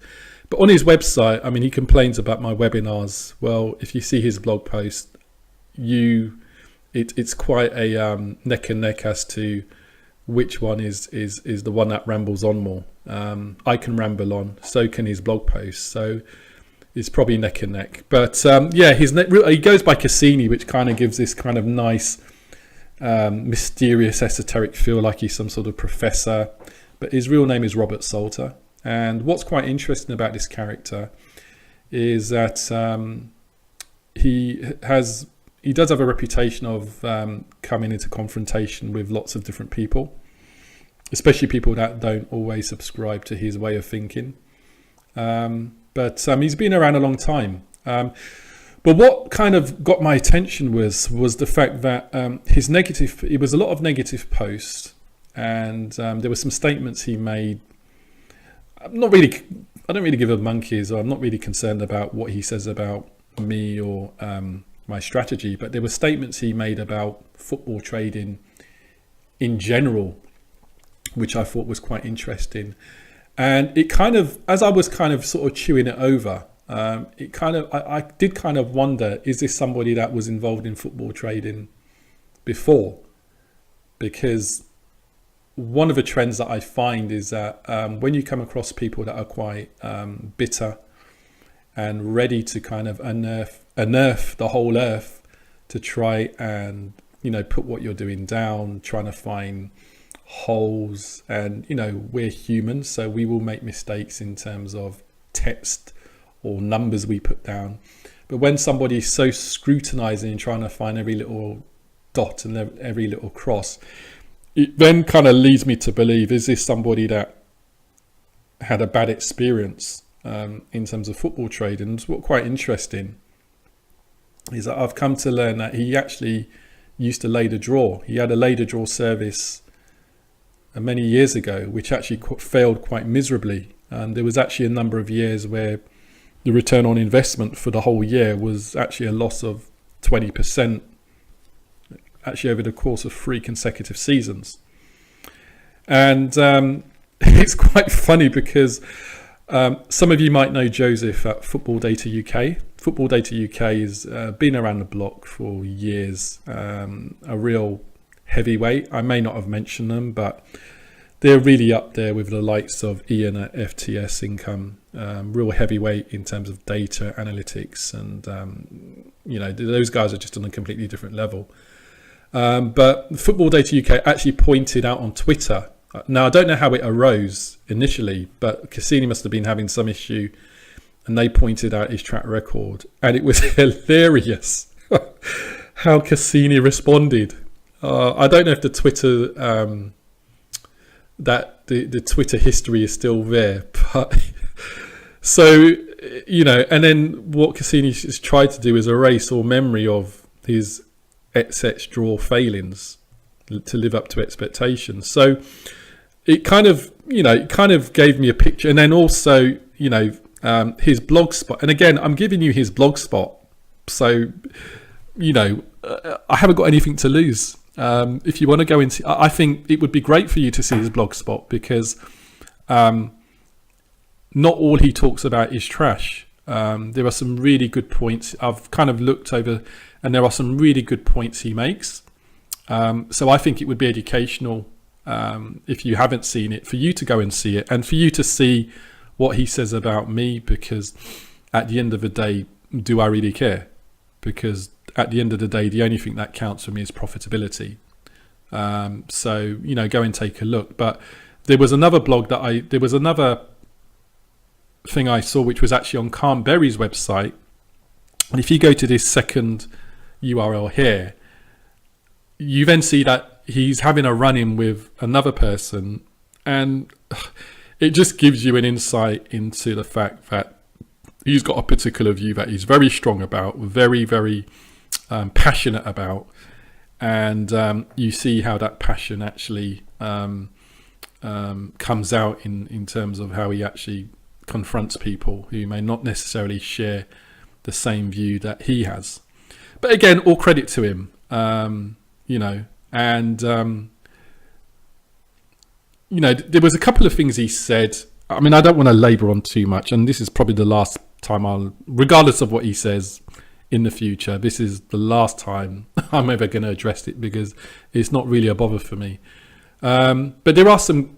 S1: But on his website, I mean, he complains about my webinars. Well, if you see his blog post, it's quite a neck and neck as to which one is the one that rambles on more. I can ramble on, so can his blog post. So it's probably neck and neck. But yeah, he goes by Cassini, which kind of gives this kind of nice, mysterious, esoteric feel, like he's some sort of professor. But his real name is Robert Salter. And what's quite interesting about this character is that he does have a reputation of coming into confrontation with lots of different people, especially people that don't always subscribe to his way of thinking. But he's been around a long time. But what kind of got my attention was the fact that it was a lot of negative posts, and there were some statements he made. I don't really give a monkeys, or I'm not really concerned about what he says about me or my strategy, but there were statements he made about football trading in general, which I thought was quite interesting. And it kind of, as I was kind of sort of chewing it over, I did kind of wonder, is this somebody that was involved in football trading before? Because one of the trends that I find is that when you come across people that are quite bitter and ready to kind of unearth the whole earth to try and, you know, put what you're doing down, trying to find holes, and, you know, we're humans, so we will make mistakes in terms of text or numbers we put down. But when somebody is so scrutinizing and trying to find every little dot and every little cross, it then kind of leads me to believe, is this somebody that had a bad experience in terms of football trading? And what's quite interesting is that I've come to learn that he actually used to lay the draw. He had a lay the draw service many years ago, which actually failed quite miserably. And there was actually a number of years where the return on investment for the whole year was actually a loss of 20%. Actually over the course of 3 consecutive seasons. And it's quite funny because some of you might know Joseph at Football Data UK. Football Data UK has been around the block for years, a real heavyweight. I may not have mentioned them, but they're really up there with the likes of Ian at FTS Income, real heavyweight in terms of data analytics. And, you know, those guys are just on a completely different level. But Football Data UK actually pointed out on Twitter. Now, I don't know how it arose initially, but Cassini must have been having some issue, and they pointed out his track record. And it was hilarious how Cassini responded. I don't know if the Twitter, the Twitter history is still there. But so and then what Cassini has tried to do is erase all memory of his sets draw failings to live up to expectations. So it kind of, gave me a picture. And then also, his blog spot. And again, I'm giving you his blog spot. So, I haven't got anything to lose. If you want to go into, I think it would be great for you to see his blog spot, because not all he talks about is trash. There are some really good points. I've kind of looked over, and there are some really good points he makes. So I think it would be educational, if you haven't seen it, for you to go and see it, and for you to see what he says about me, because at the end of the day, do I really care? Because at the end of the day, the only thing that counts for me is profitability. So, go and take a look. But there was another thing I saw, which was actually on Calm Berry's website. And if you go to this second URL here, you then see that he's having a run-in with another person, and it just gives you an insight into the fact that he's got a particular view that he's very strong about, very, very passionate about, and you see how that passion actually comes out in terms of how he actually confronts people who may not necessarily share the same view that he has. But again, all credit to him, and there was a couple of things he said. I mean, I don't want to labour on too much, and this is probably the last time regardless of what he says in the future, this is the last time I'm ever going to address it, because it's not really a bother for me. But there are some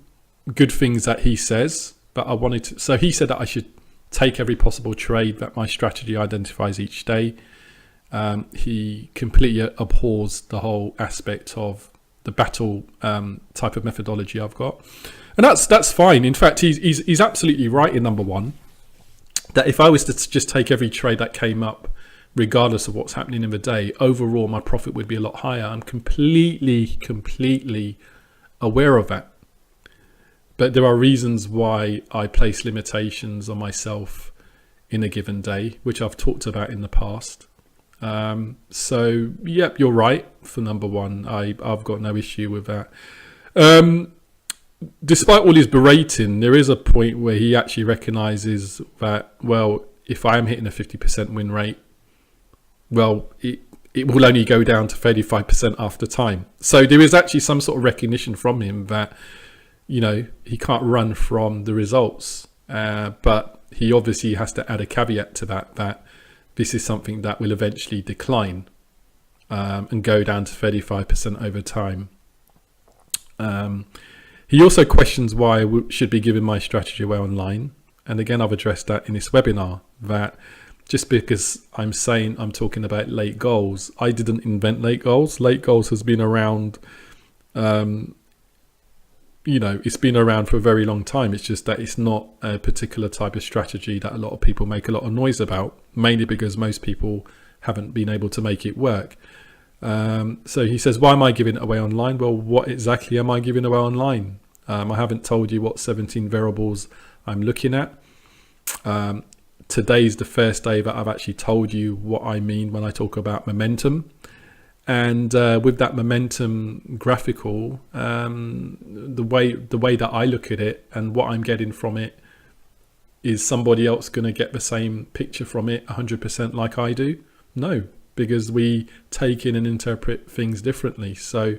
S1: good things that he says, but so he said that I should take every possible trade that my strategy identifies each day. He completely abhors the whole aspect of the battle type of methodology I've got, and that's fine. In fact, he's absolutely right in number one, that if I was to just take every trade that came up, regardless of what's happening in the day, overall my profit would be a lot higher. I'm completely aware of that. But there are reasons why I place limitations on myself in a given day, which I've talked about in the past. So, yep, you're right for number one. I've got no issue with that. Despite all his berating, there is a point where he actually recognises that, well, if I am hitting a 50% win rate, well, it will only go down to 35% after time. So there is actually some sort of recognition from him that, he can't run from the results. But he obviously has to add a caveat to that this is something that will eventually decline and go down to 35% over time. He also questions why I should be giving my strategy away online. And again, I've addressed that in this webinar, that just because I'm saying I'm talking about late goals, I didn't invent late goals. Late goals has been around, it's been around for a very long time. It's just that it's not a particular type of strategy that a lot of people make a lot of noise about, mainly because most people haven't been able to make it work. So he says, why am I giving it away online? Well, what exactly am I giving away online? I haven't told you what 17 variables I'm looking at. Today's the first day that I've actually told you what I mean when I talk about momentum. And with that momentum graphical, the way that I look at it and what I'm getting from it, is somebody else going to get the same picture from it 100% like I do? No, because we take in and interpret things differently. So,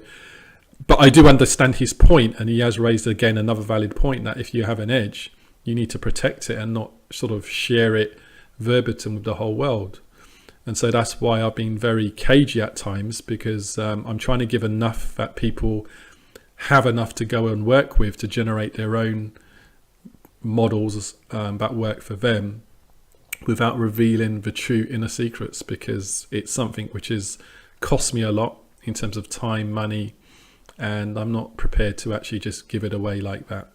S1: but I do understand his point, and he has raised again another valid point, that if you have an edge, you need to protect it and not sort of share it verbatim with the whole world. And so that's why I've been very cagey at times, because I'm trying to give enough that people have enough to go and work with to generate their own models that work for them, without revealing the true inner secrets, because it's something which has cost me a lot in terms of time, money, and I'm not prepared to actually just give it away like that.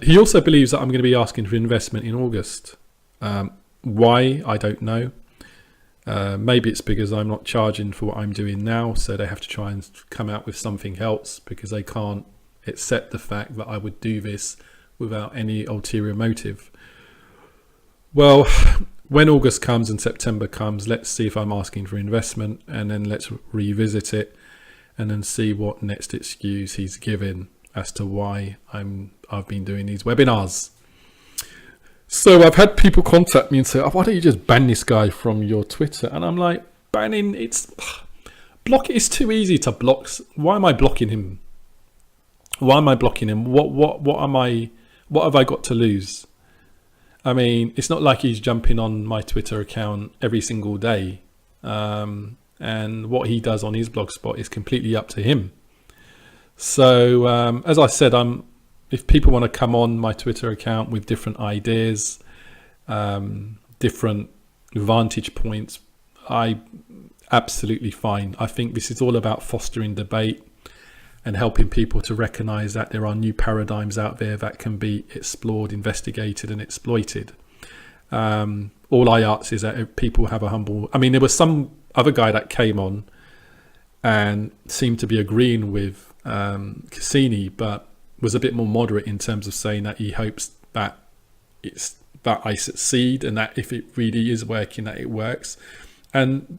S1: He also believes that I'm going to be asking for investment in August. Why? I don't know. Maybe it's because I'm not charging for what I'm doing now, so they have to try and come out with something else, because they can't accept the fact that I would do this without any ulterior motive. Well, when August comes and September comes, let's see if I'm asking for investment, and then let's revisit it and then see what next excuse he's given as to why I've been doing these webinars. So I've had people contact me and say, oh, why don't you just ban this guy from your Twitter? And I'm like, banning, block it is too easy to block. Why am I blocking him? Why am I blocking him? What have I got to lose? I mean, it's not like he's jumping on my Twitter account every single day. And what he does on his blogspot is completely up to him. So, as I said, if people want to come on my Twitter account with different ideas, different vantage points, I absolutely fine. I think this is all about fostering debate and helping people to recognize that there are new paradigms out there that can be explored, investigated and exploited. All I ask is that people have a humble... I mean, there was some other guy that came on and seemed to be agreeing with Cassini, but was a bit more moderate in terms of saying that he hopes that I succeed, and that if it really is working, that it works. And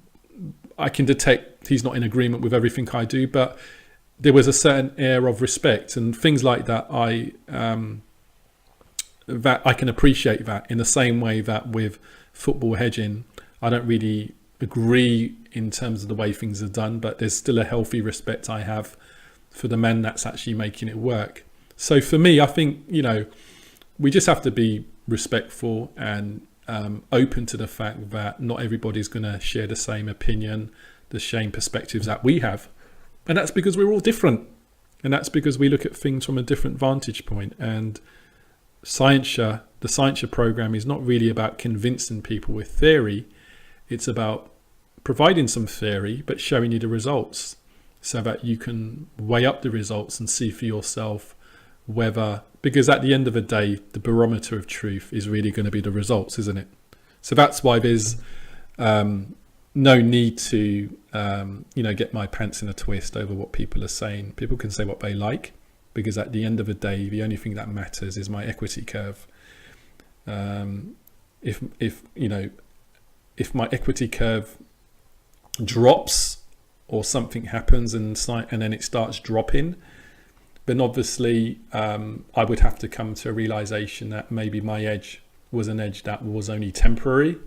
S1: I can detect he's not in agreement with everything I do, but there was a certain air of respect and things like that. That I can appreciate that, in the same way that with football hedging, I don't really agree in terms of the way things are done, but there's still a healthy respect I have for the man that's actually making it work. So for me, I think, we just have to be respectful and open to the fact that not everybody's going to share the same opinion, the same perspectives that we have. And that's because we're all different. And that's because we look at things from a different vantage point. And Scientia, the Scientia program, is not really about convincing people with theory. It's about providing some theory, but showing you the results so that you can weigh up the results and see for yourself whether, because at the end of the day, the barometer of truth is really going to be the results, isn't it? So that's why there's no need to, get my pants in a twist over what people are saying. People can say what they like, because at the end of the day, the only thing that matters is my equity curve. If my equity curve drops or something happens and then it starts dropping, then obviously I would have to come to a realization that maybe my edge was an edge that was only temporary.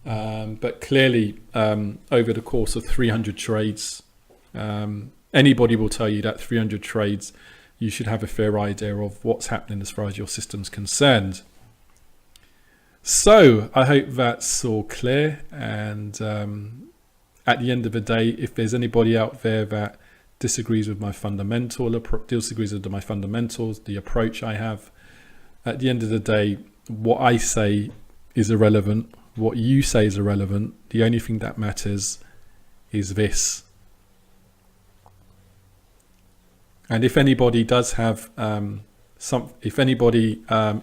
S1: But clearly, over the course of 300 trades, anybody will tell you that 300 trades, you should have a fair idea of what's happening as far as your system's concerned. So I hope that's all clear. And at the end of the day, if there's anybody out there that disagrees with my disagrees with my fundamentals, the approach I have, at the end of the day, what I say is irrelevant. What you say is irrelevant. The only thing that matters is this. And if anybody does have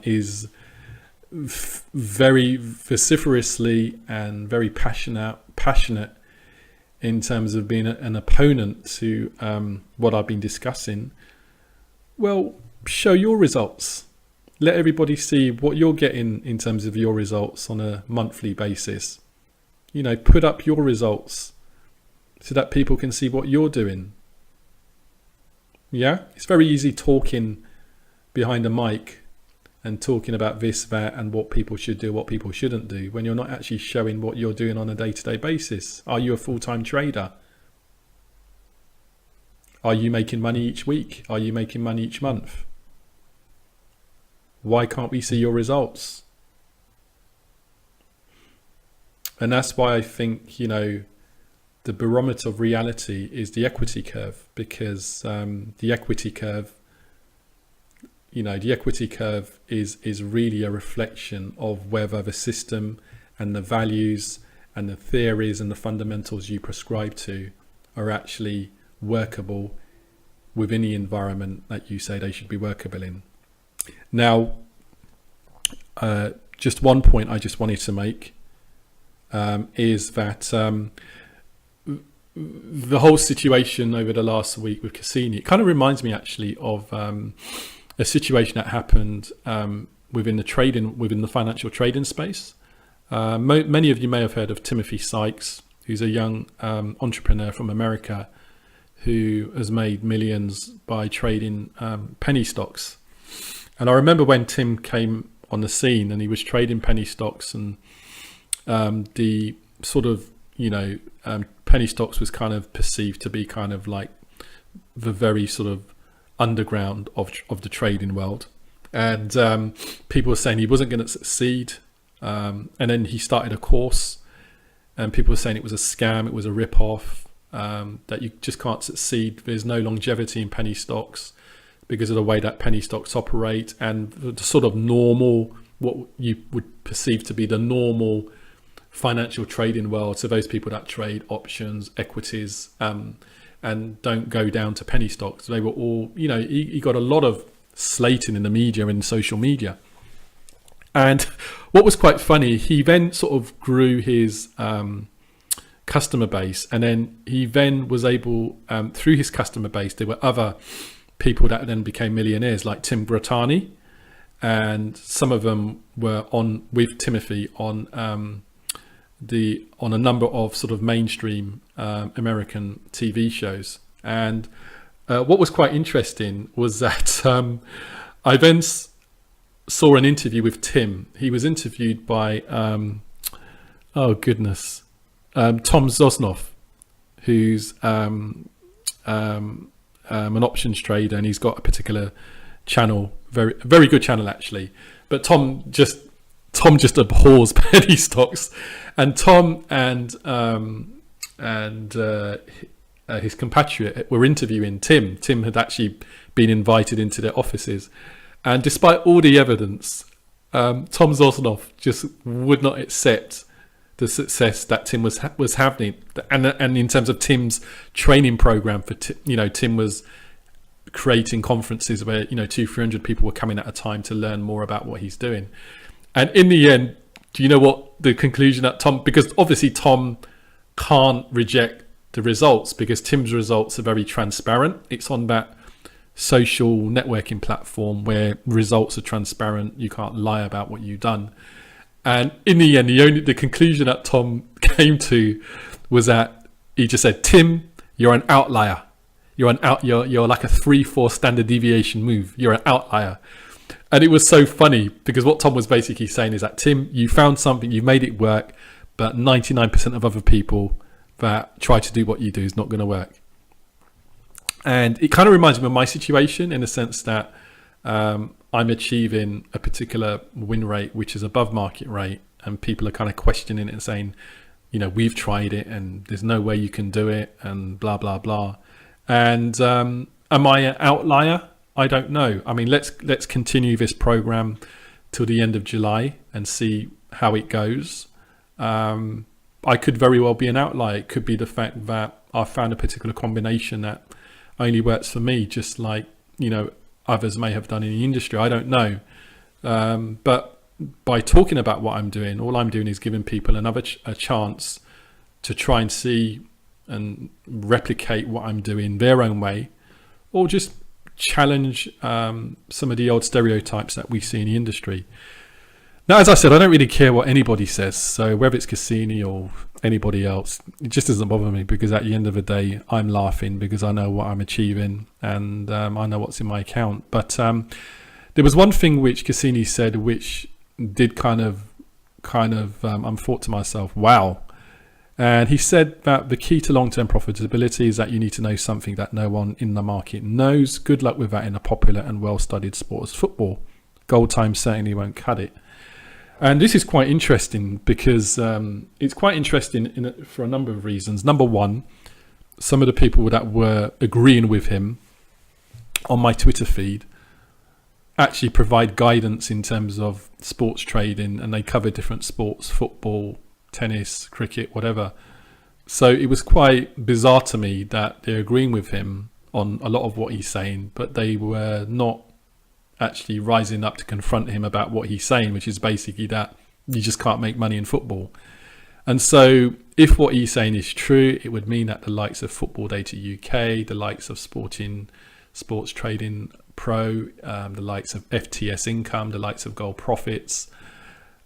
S1: is very vociferously and very passionate in terms of being an opponent to what I've been discussing, well, show your results. Let everybody see what you're getting in terms of your results on a monthly basis. Put up your results so that people can see what you're doing. Yeah, it's very easy talking behind a mic and talking about this, that, and what people should do, what people shouldn't do, when you're not actually showing what you're doing on a day-to-day basis. Are you a full-time trader? Are you making money each week? Are you making money each month? Why can't we see your results? And that's why I think, the barometer of reality is the equity curve, because the equity curve is really a reflection of whether the system and the values and the theories and the fundamentals you prescribe to are actually workable within the environment that you say they should be workable in. Now, just one point I just wanted to make is that the whole situation over the last week with Cassini, it kind of reminds me actually of a situation that happened within the financial trading space. Many of you may have heard of Timothy Sykes, who's a young entrepreneur from America who has made millions by trading penny stocks. And I remember when Tim came on the scene and he was trading penny stocks, and the sort of, penny stocks was kind of perceived to be kind of like the very sort of underground of the trading world. And people were saying he wasn't going to succeed. And then he started a course, and people were saying it was a scam, it was a rip-off, that you just can't succeed. There's no longevity in penny stocks because of the way that penny stocks operate, and the sort of normal, what you would perceive to be the normal financial trading world. So those people that trade options, equities, and don't go down to penny stocks, they were all, he got a lot of slating in the media and social media. And what was quite funny, he then sort of grew his customer base, and then he then was able, through his customer base, there were other people that then became millionaires, like Tim Grattani, and some of them were on with Timothy on a number of sort of mainstream American TV shows. And what was quite interesting was that I then saw an interview with Tim. He was interviewed by Tom Zosnoff, who's an options trader, and he's got a particular channel, very good channel actually. But Tom just abhors penny stocks, and Tom and his compatriot were interviewing Tim. Tim had actually been invited into their offices, and despite all the evidence, Tom Zosnoff just would not accept the success that Tim was having, and in terms of Tim's training program for Tim was creating conferences where 200-300 people were coming at a time to learn more about what he's doing. And in the end, do you know what the conclusion that Tom, because obviously Tom can't reject the results because Tim's results are very transparent. It's on that social networking platform where results are transparent. You can't lie about what you've done. And in the end, the conclusion that Tom came to was that he just said, "Tim, you're an outlier. You're like a 3-4 standard deviation move. You're an outlier." And it was so funny because what Tom was basically saying is that, Tim, you found something, you made it work, but 99% of other people that try to do what you do is not going to work. And it kind of reminds me of my situation in the sense that I'm achieving a particular win rate which is above market rate, and people are kind of questioning it and saying, we've tried it and there's no way you can do it and blah blah blah. And am I an outlier? I don't know. I mean, let's continue this program till the end of July and see how it goes. I could very well be an outlier. It could be the fact that I found a particular combination that only works for me, just like others may have done in the industry. I don't know. But by talking about what I'm doing, all I'm doing is giving people a chance to try and see and replicate what I'm doing their own way, or just challenge some of the old stereotypes that we see in the industry. Now, as I said, I don't really care what anybody says. So whether it's Cassini or anybody else, it just doesn't bother me, because at the end of the day, I'm laughing because I know what I'm achieving, and I know what's in my account. But there was one thing which Cassini said, which did kind of I thought to myself, wow. And he said that the key to long-term profitability is that you need to know something that no one in the market knows. Good luck with that in a popular and well-studied sport as football. Gold time certainly won't cut it. And this is quite interesting because it's quite interesting for a number of reasons. Number one, some of the people that were agreeing with him on my Twitter feed actually provide guidance in terms of sports trading, and they cover different sports, football, tennis, cricket, whatever. So it was quite bizarre to me that they're agreeing with him on a lot of what he's saying, but they were not actually rising up to confront him about what he's saying, which is basically that you just can't make money in football. And so if what he's saying is true, it would mean that the likes of Football Data UK, the likes of sports trading Pro, the likes of FTS Income, the likes of Gold Profits,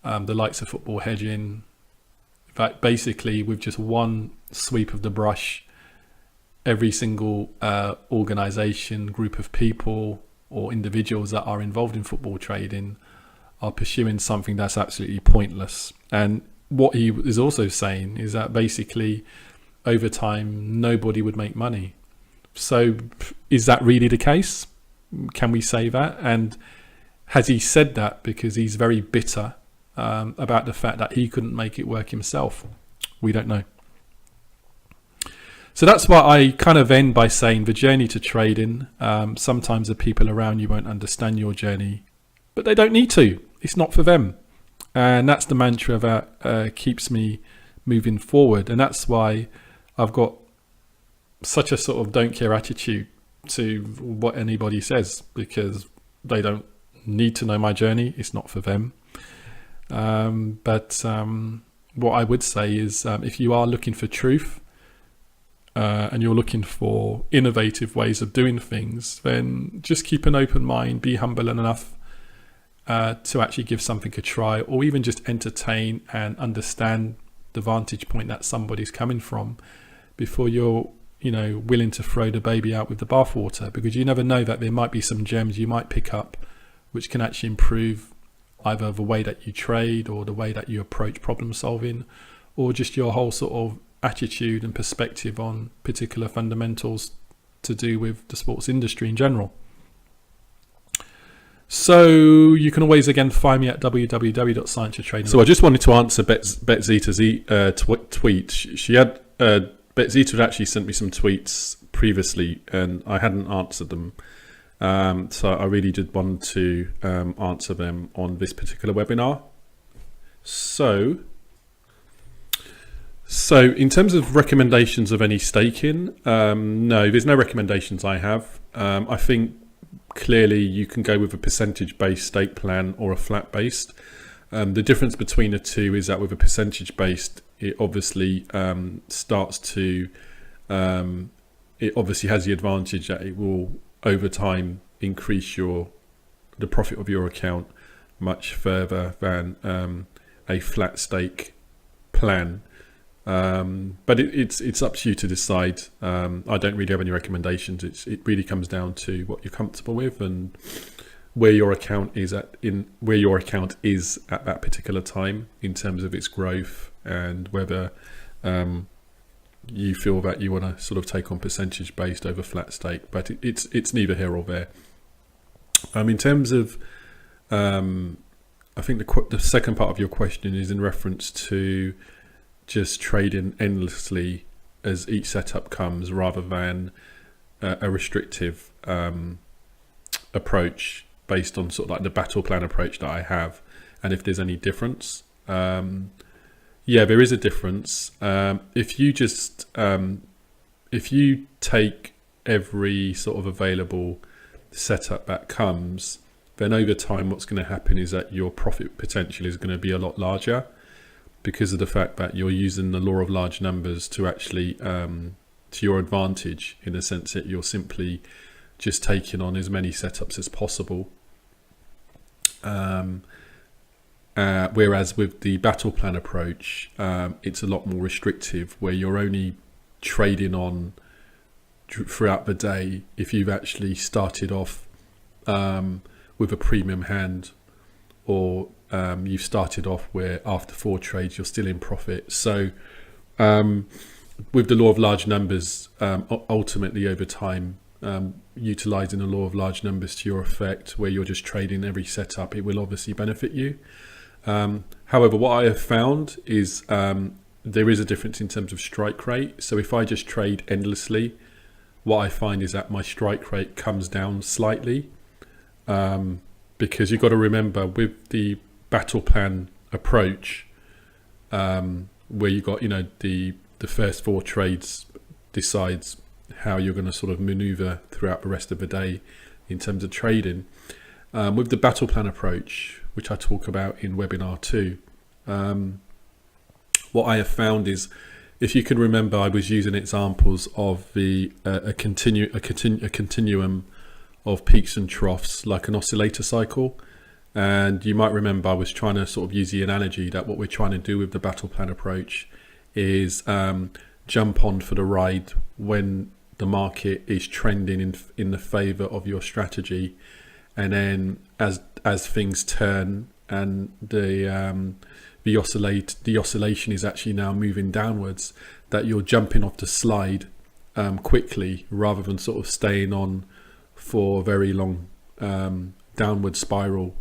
S1: the likes of Football Hedging. In fact, basically, with just one sweep of the brush, every single organisation, group of people or individuals that are involved in football trading are pursuing something that's absolutely pointless. And what he is also saying is that basically over time nobody would make money. So is that really the case? Can we say that? And has he said that because he's very bitter about the fact that he couldn't make it work himself? We don't know. So that's why I kind of end by saying the journey to trading, sometimes the people around you won't understand your journey, but they don't need to. It's not for them. And that's the mantra that keeps me moving forward. And that's why I've got such a sort of don't care attitude to what anybody says, because they don't need to know my journey. It's not for them. But what I would say is if you are looking for truth and you're looking for innovative ways of doing things, then just keep an open mind, be humble enough to actually give something a try, or even just entertain and understand the vantage point that somebody's coming from before you're willing to throw the baby out with the bathwater, because you never know that there might be some gems you might pick up which can actually improve either the way that you trade or the way that you approach problem solving, or just your whole sort of attitude and perspective on particular fundamentals to do with the sports industry in general. So you can always again find me at www.scientiatrading. So I just wanted to answer Betzita's tweet. She had Betzita had actually sent me some tweets previously and I hadn't answered them. So I really did want to answer them on this particular webinar. So in terms of recommendations of any staking, no, there's no recommendations I have. I think clearly you can go with a percentage-based stake plan or a flat-based. The difference between the two is that with a percentage-based, it obviously starts to, it obviously has the advantage that it will over time increase the profit of your account much further than a flat stake plan. But it's up to you to decide. I don't really have any recommendations. It really comes down to what you're comfortable with and where your account is at that particular time in terms of its growth, and whether you feel that you want to sort of take on percentage based over flat stake. But it's neither here or there. In terms of I think the second part of your question is in reference to just trading endlessly as each setup comes, rather than a restrictive approach based on sort of like the battle plan approach that I have, and if there's any difference. Yeah, there is a difference. If you take every sort of available setup that comes, then over time what's going to happen is that your profit potential is going to be a lot larger, because of the fact that you're using the law of large numbers to actually to your advantage, in the sense that you're simply just taking on as many setups as possible. Whereas with the battle plan approach, it's a lot more restrictive, where you're only trading on throughout the day if you've actually started off with a premium hand, or you've started off where after 4 trades you're still in profit. So with the law of large numbers, ultimately over time, utilizing the law of large numbers to your effect, where you're just trading every setup, it will obviously benefit you. However, what I have found is there is a difference in terms of strike rate. So if I just trade endlessly, what I find is that my strike rate comes down slightly, because you've got to remember with the battle plan approach, where you got the first 4 trades decides how you're going to sort of maneuver throughout the rest of the day in terms of trading. With the battle plan approach, which I talk about in webinar 2, what I have found is, if you can remember, I was using examples of a continuum of peaks and troughs like an oscillator cycle. And you might remember I was trying to sort of use the analogy that what we're trying to do with the battle plan approach is jump on for the ride when the market is trending in the favor of your strategy, and then as things turn and the oscillation is actually now moving downwards, that you're jumping off the slide quickly rather than sort of staying on for a very long downward spiral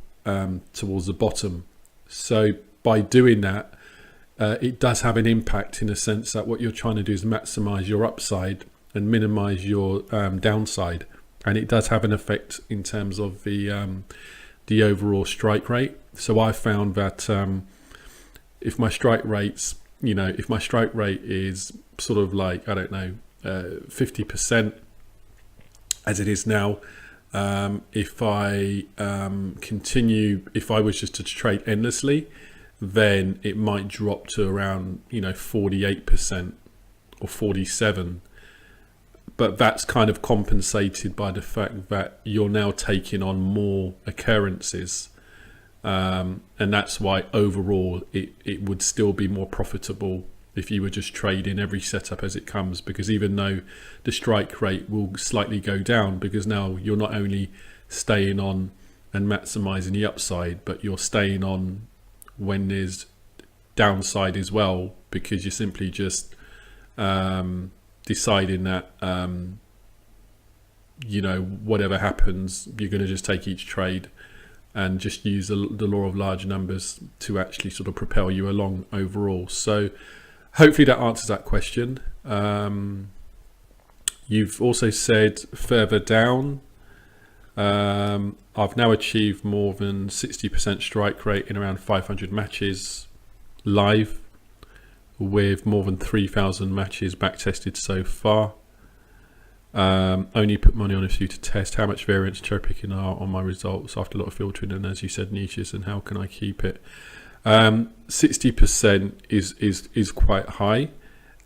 S1: towards the bottom. So by doing that, it does have an impact in a sense that what you're trying to do is maximize your upside and minimize your downside, and it does have an effect in terms of the overall strike rate. So I found that if my strike rate is sort of like, I don't know, 50% as it is now, if I if I was just to trade endlessly, then it might drop to around 48% or 47%. But that's kind of compensated by the fact that you're now taking on more occurrences, and that's why overall it would still be more profitable if you were just trading every setup as it comes, because even though the strike rate will slightly go down, because now you're not only staying on and maximizing the upside, but you're staying on when there's downside as well, because you're simply just deciding that whatever happens, you're going to just take each trade and just use the law of large numbers to actually sort of propel you along overall. So hopefully that answers that question. You've also said further down, I've now achieved more than 60% strike rate in around 500 matches live, with more than 3,000 matches back tested so far. Only put money on a few to test. How much variance cherry picking are on my results after a lot of filtering, and as you said, niches, and how can I keep it? 60% is quite high,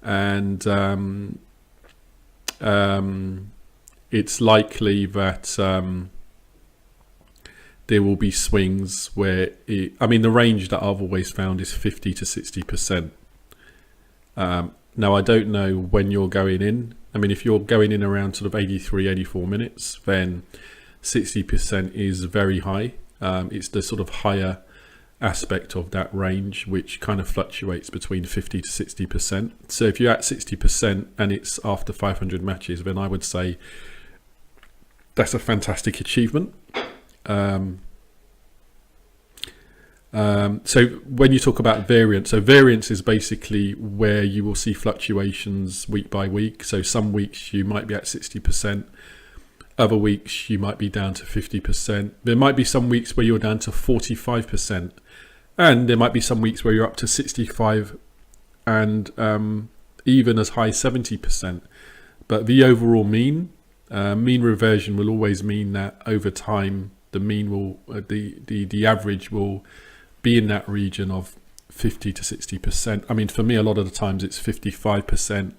S1: and it's likely that there will be swings where the range that I've always found is 50 to 60%. Now I don't know when you're going in. If you're going in around sort of 83, 84 minutes, then 60% is very high. It's the sort of higher aspect of that range, which kind of fluctuates between 50 to 60%. So if you're at 60% and it's after 500 matches, then I would say that's a fantastic achievement. So when you talk about variance, so variance is basically where you will see fluctuations week by week. So some weeks you might be at 60%, other weeks you might be down to 50%. There might be some weeks where you're down to 45%, and there might be some weeks where you're up to 65 and even as high 70%. But the overall mean reversion will always mean that over time the mean will the average will be in that region of 50 to 60%. For me, a lot of the times it's 55%.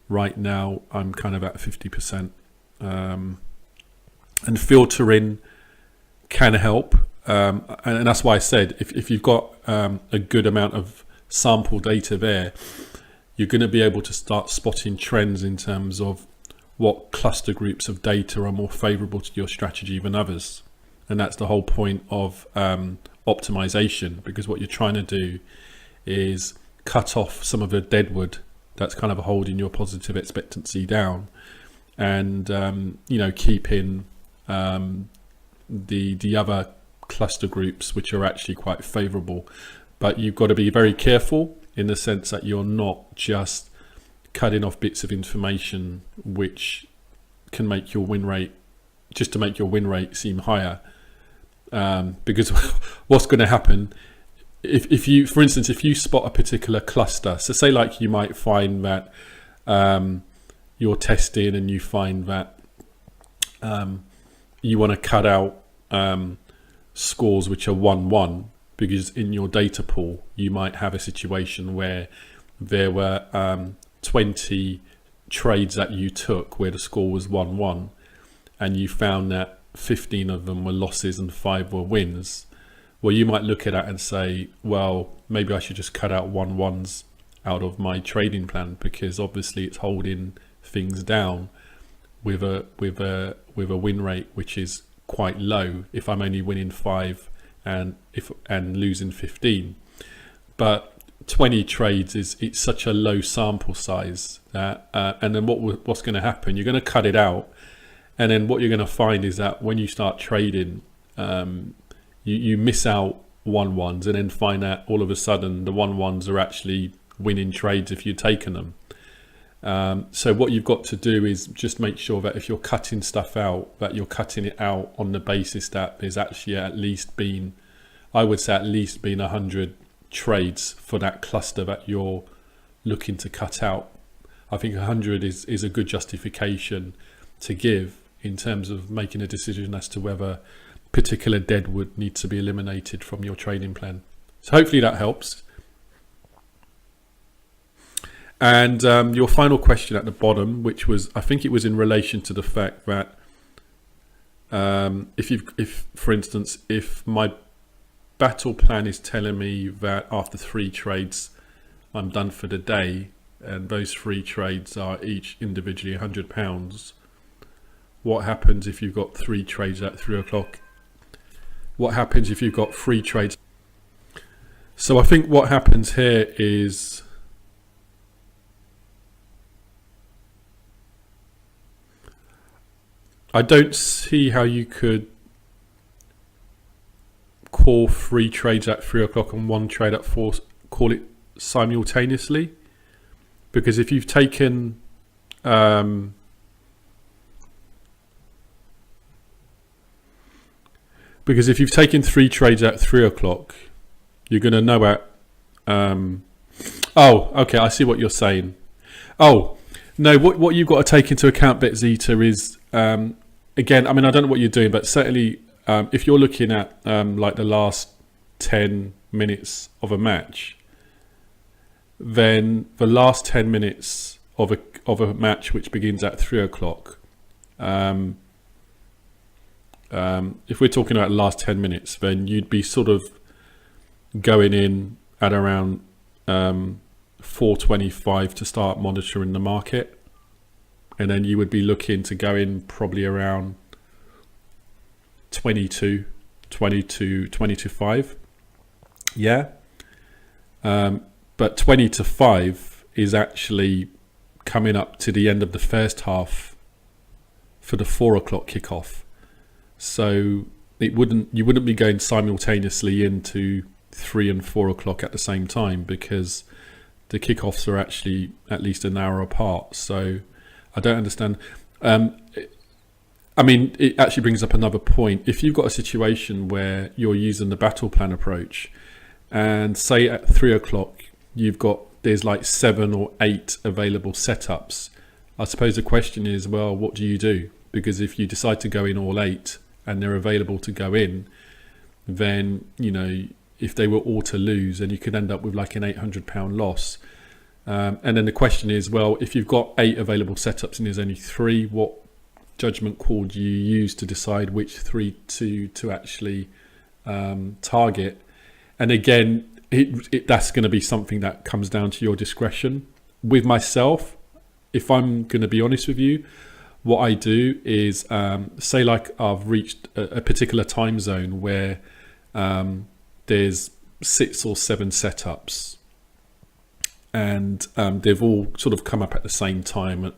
S1: Right now I'm kind of at 50%, and filtering can help, and that's why I said if you've got a good amount of sample data there, you're going to be able to start spotting trends in terms of what cluster groups of data are more favorable to your strategy than others. And that's the whole point of optimization, because what you're trying to do is cut off some of the deadwood that's kind of holding your positive expectancy down, and keeping the other cluster groups which are actually quite favorable. But you've got to be very careful in the sense that you're not just cutting off bits of information which can make your win rate, just to make your win rate seem higher. Because what's going to happen if you, for instance, if you spot a particular cluster, so say like you might find that you're testing and you find that you want to cut out scores which are 1-1, because in your data pool you might have a situation where there were 20 trades that you took where the score was 1-1, and you found that 15 of them were losses and 5 were wins, well, you might look at that and say, well, maybe I should just cut out 1-1s out of my trading plan, because obviously it's holding things down with a win rate which is quite low if I'm only winning 5 and losing 15. But 20 trades it's such a low sample size that and then what's going to happen, you're going to cut it out, and then what you're going to find is that when you start trading, you miss out 1-1s, and then find that all of a sudden the 1-1s are actually winning trades if you've taken them. So what you've got to do is just make sure that if you're cutting stuff out, that you're cutting it out on the basis that there's actually at least been, I would say at least been 100 trades for that cluster that you're looking to cut out. I think 100 is a good justification to give in terms of making a decision as to whether particular deadwood needs to be eliminated from your trading plan. So hopefully that helps. And your final question at the bottom, which was, I think it was in relation to the fact that if for instance, if my battle plan is telling me that after 3 trades I'm done for the day, and those 3 trades are each individually £100, what happens if you've got 3 trades at 3 o'clock? What happens if you've got 3 trades? So I think what happens here is I don't see how you could call 3 trades at 3 o'clock and 1 trade at 4, call it simultaneously, because if you've taken because if you've taken 3 trades at 3 o'clock, you're going to know at oh, okay, I see what you're saying. Oh no, what you've got to take into account, BetZeta, is again, I mean, I don't know what you're doing, but certainly if you're looking at like the last 10 minutes of a match, then the last 10 minutes of a match which begins at 3 o'clock, if we're talking about the last 10 minutes, then you'd be sort of going in at around 4:25 to start monitoring the market, and then you would be looking to go in probably around 20 to 5. Yeah. But 20 to 5 is actually coming up to the end of the first half for the 4 o'clock kickoff. So you wouldn't be going simultaneously into 3 and 4 o'clock at the same time, because the kickoffs are actually at least an hour apart. So I don't understand. I mean, it actually brings up another point. If you've got a situation where you're using the battle plan approach, and say at 3 o'clock there's like 7 or 8 available setups, I suppose the question is, well, what do you do? Because if you decide to go in all 8 and they're available to go in, then, you know, if they were all to lose, then you could end up with like an £800 loss. And then the question is, well, if you've got 8 available setups and there's only 3, what judgment call do you use to decide which 3 to actually target? And again, that's going to be something that comes down to your discretion. With myself, if I'm going to be honest with you, what I do is say like I've reached a particular time zone where there's 6 or 7 setups, and they've all sort of come up at the same time.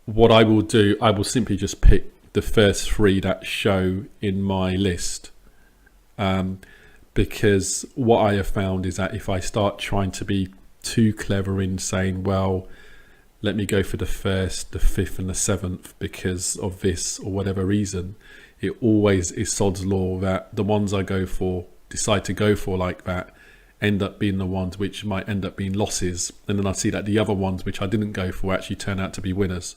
S1: What I will do, I will simply just pick the first 3 that show in my list, because what I have found is that if I start trying to be too clever in saying, well, let me go for the 1st, the 5th and the 7th because of this or whatever reason, it always is sod's law that the ones I decide to go for like that end up being the ones which might end up being losses, and then I see that the other ones which I didn't go for actually turn out to be winners.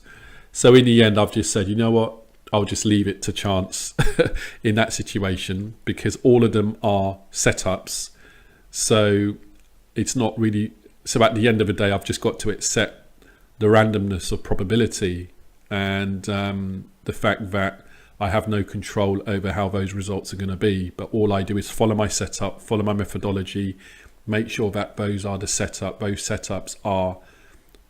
S1: So in the end, I've just said, you know what, I'll just leave it to chance in that situation, because all of them are setups. So it's not really, so at the end of the day, I've just got to accept the randomness of probability, and the fact that I have no control over how those results are going to be, but all I do is follow my setup, follow my methodology, make sure that those setups are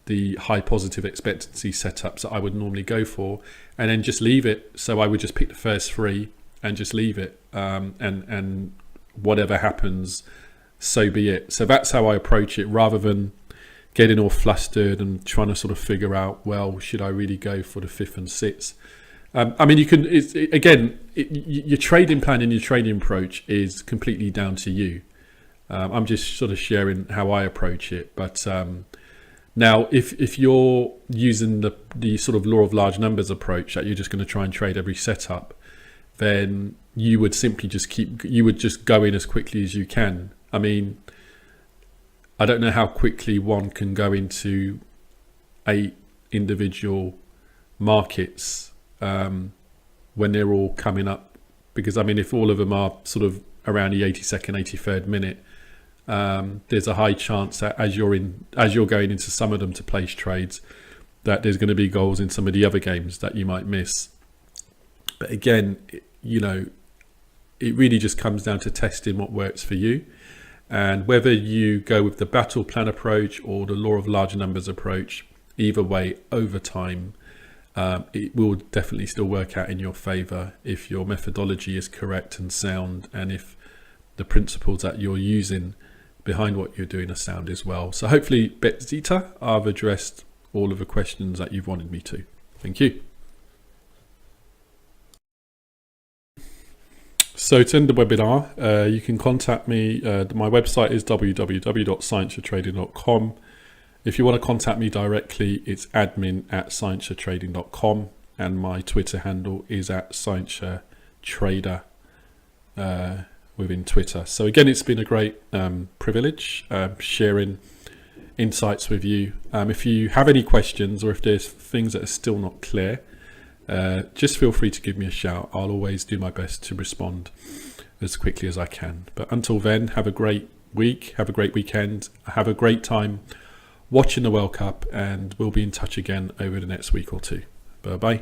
S1: the high positive expectancy setups that I would normally go for, and then just leave it. So I would just pick the first three and just leave it, and whatever happens, so be it. So that's how I approach it, rather than getting all flustered and trying to sort of figure out, well, should I really go for the fifth and sixth? I mean, you can, your trading plan and your trading approach is completely down to you. I'm just sort of sharing how I approach it. But now, if you're using the sort of law of large numbers approach, that you're just going to try and trade every setup, then you would simply just go in as quickly as you can. I mean, I don't know how quickly one can go into 8 individual markets when they're all coming up, because I mean, if all of them are sort of around the 82nd, 83rd minute, there's a high chance that as you're going into some of them to place trades, that there's going to be goals in some of the other games that you might miss. But again, it really just comes down to testing what works for you, and whether you go with the battle plan approach or the law of large numbers approach, either way, over time, it will definitely still work out in your favor if your methodology is correct and sound, and if the principles that you're using behind what you're doing are sound as well. So hopefully, Betzita, I've addressed all of the questions that you've wanted me to. Thank you. So to end the webinar, you can contact me. My website is www.scientiatrading.com. If you want to contact me directly, it's admin@scientiatrading.com, and my Twitter handle is @scientiatrader within Twitter. So again, it's been a great privilege sharing insights with you. If you have any questions, or if there's things that are still not clear, just feel free to give me a shout. I'll always do my best to respond as quickly as I can. But until then, have a great week, have a great weekend, have a great time watching the World Cup, and we'll be in touch again over the next week or two. Bye bye.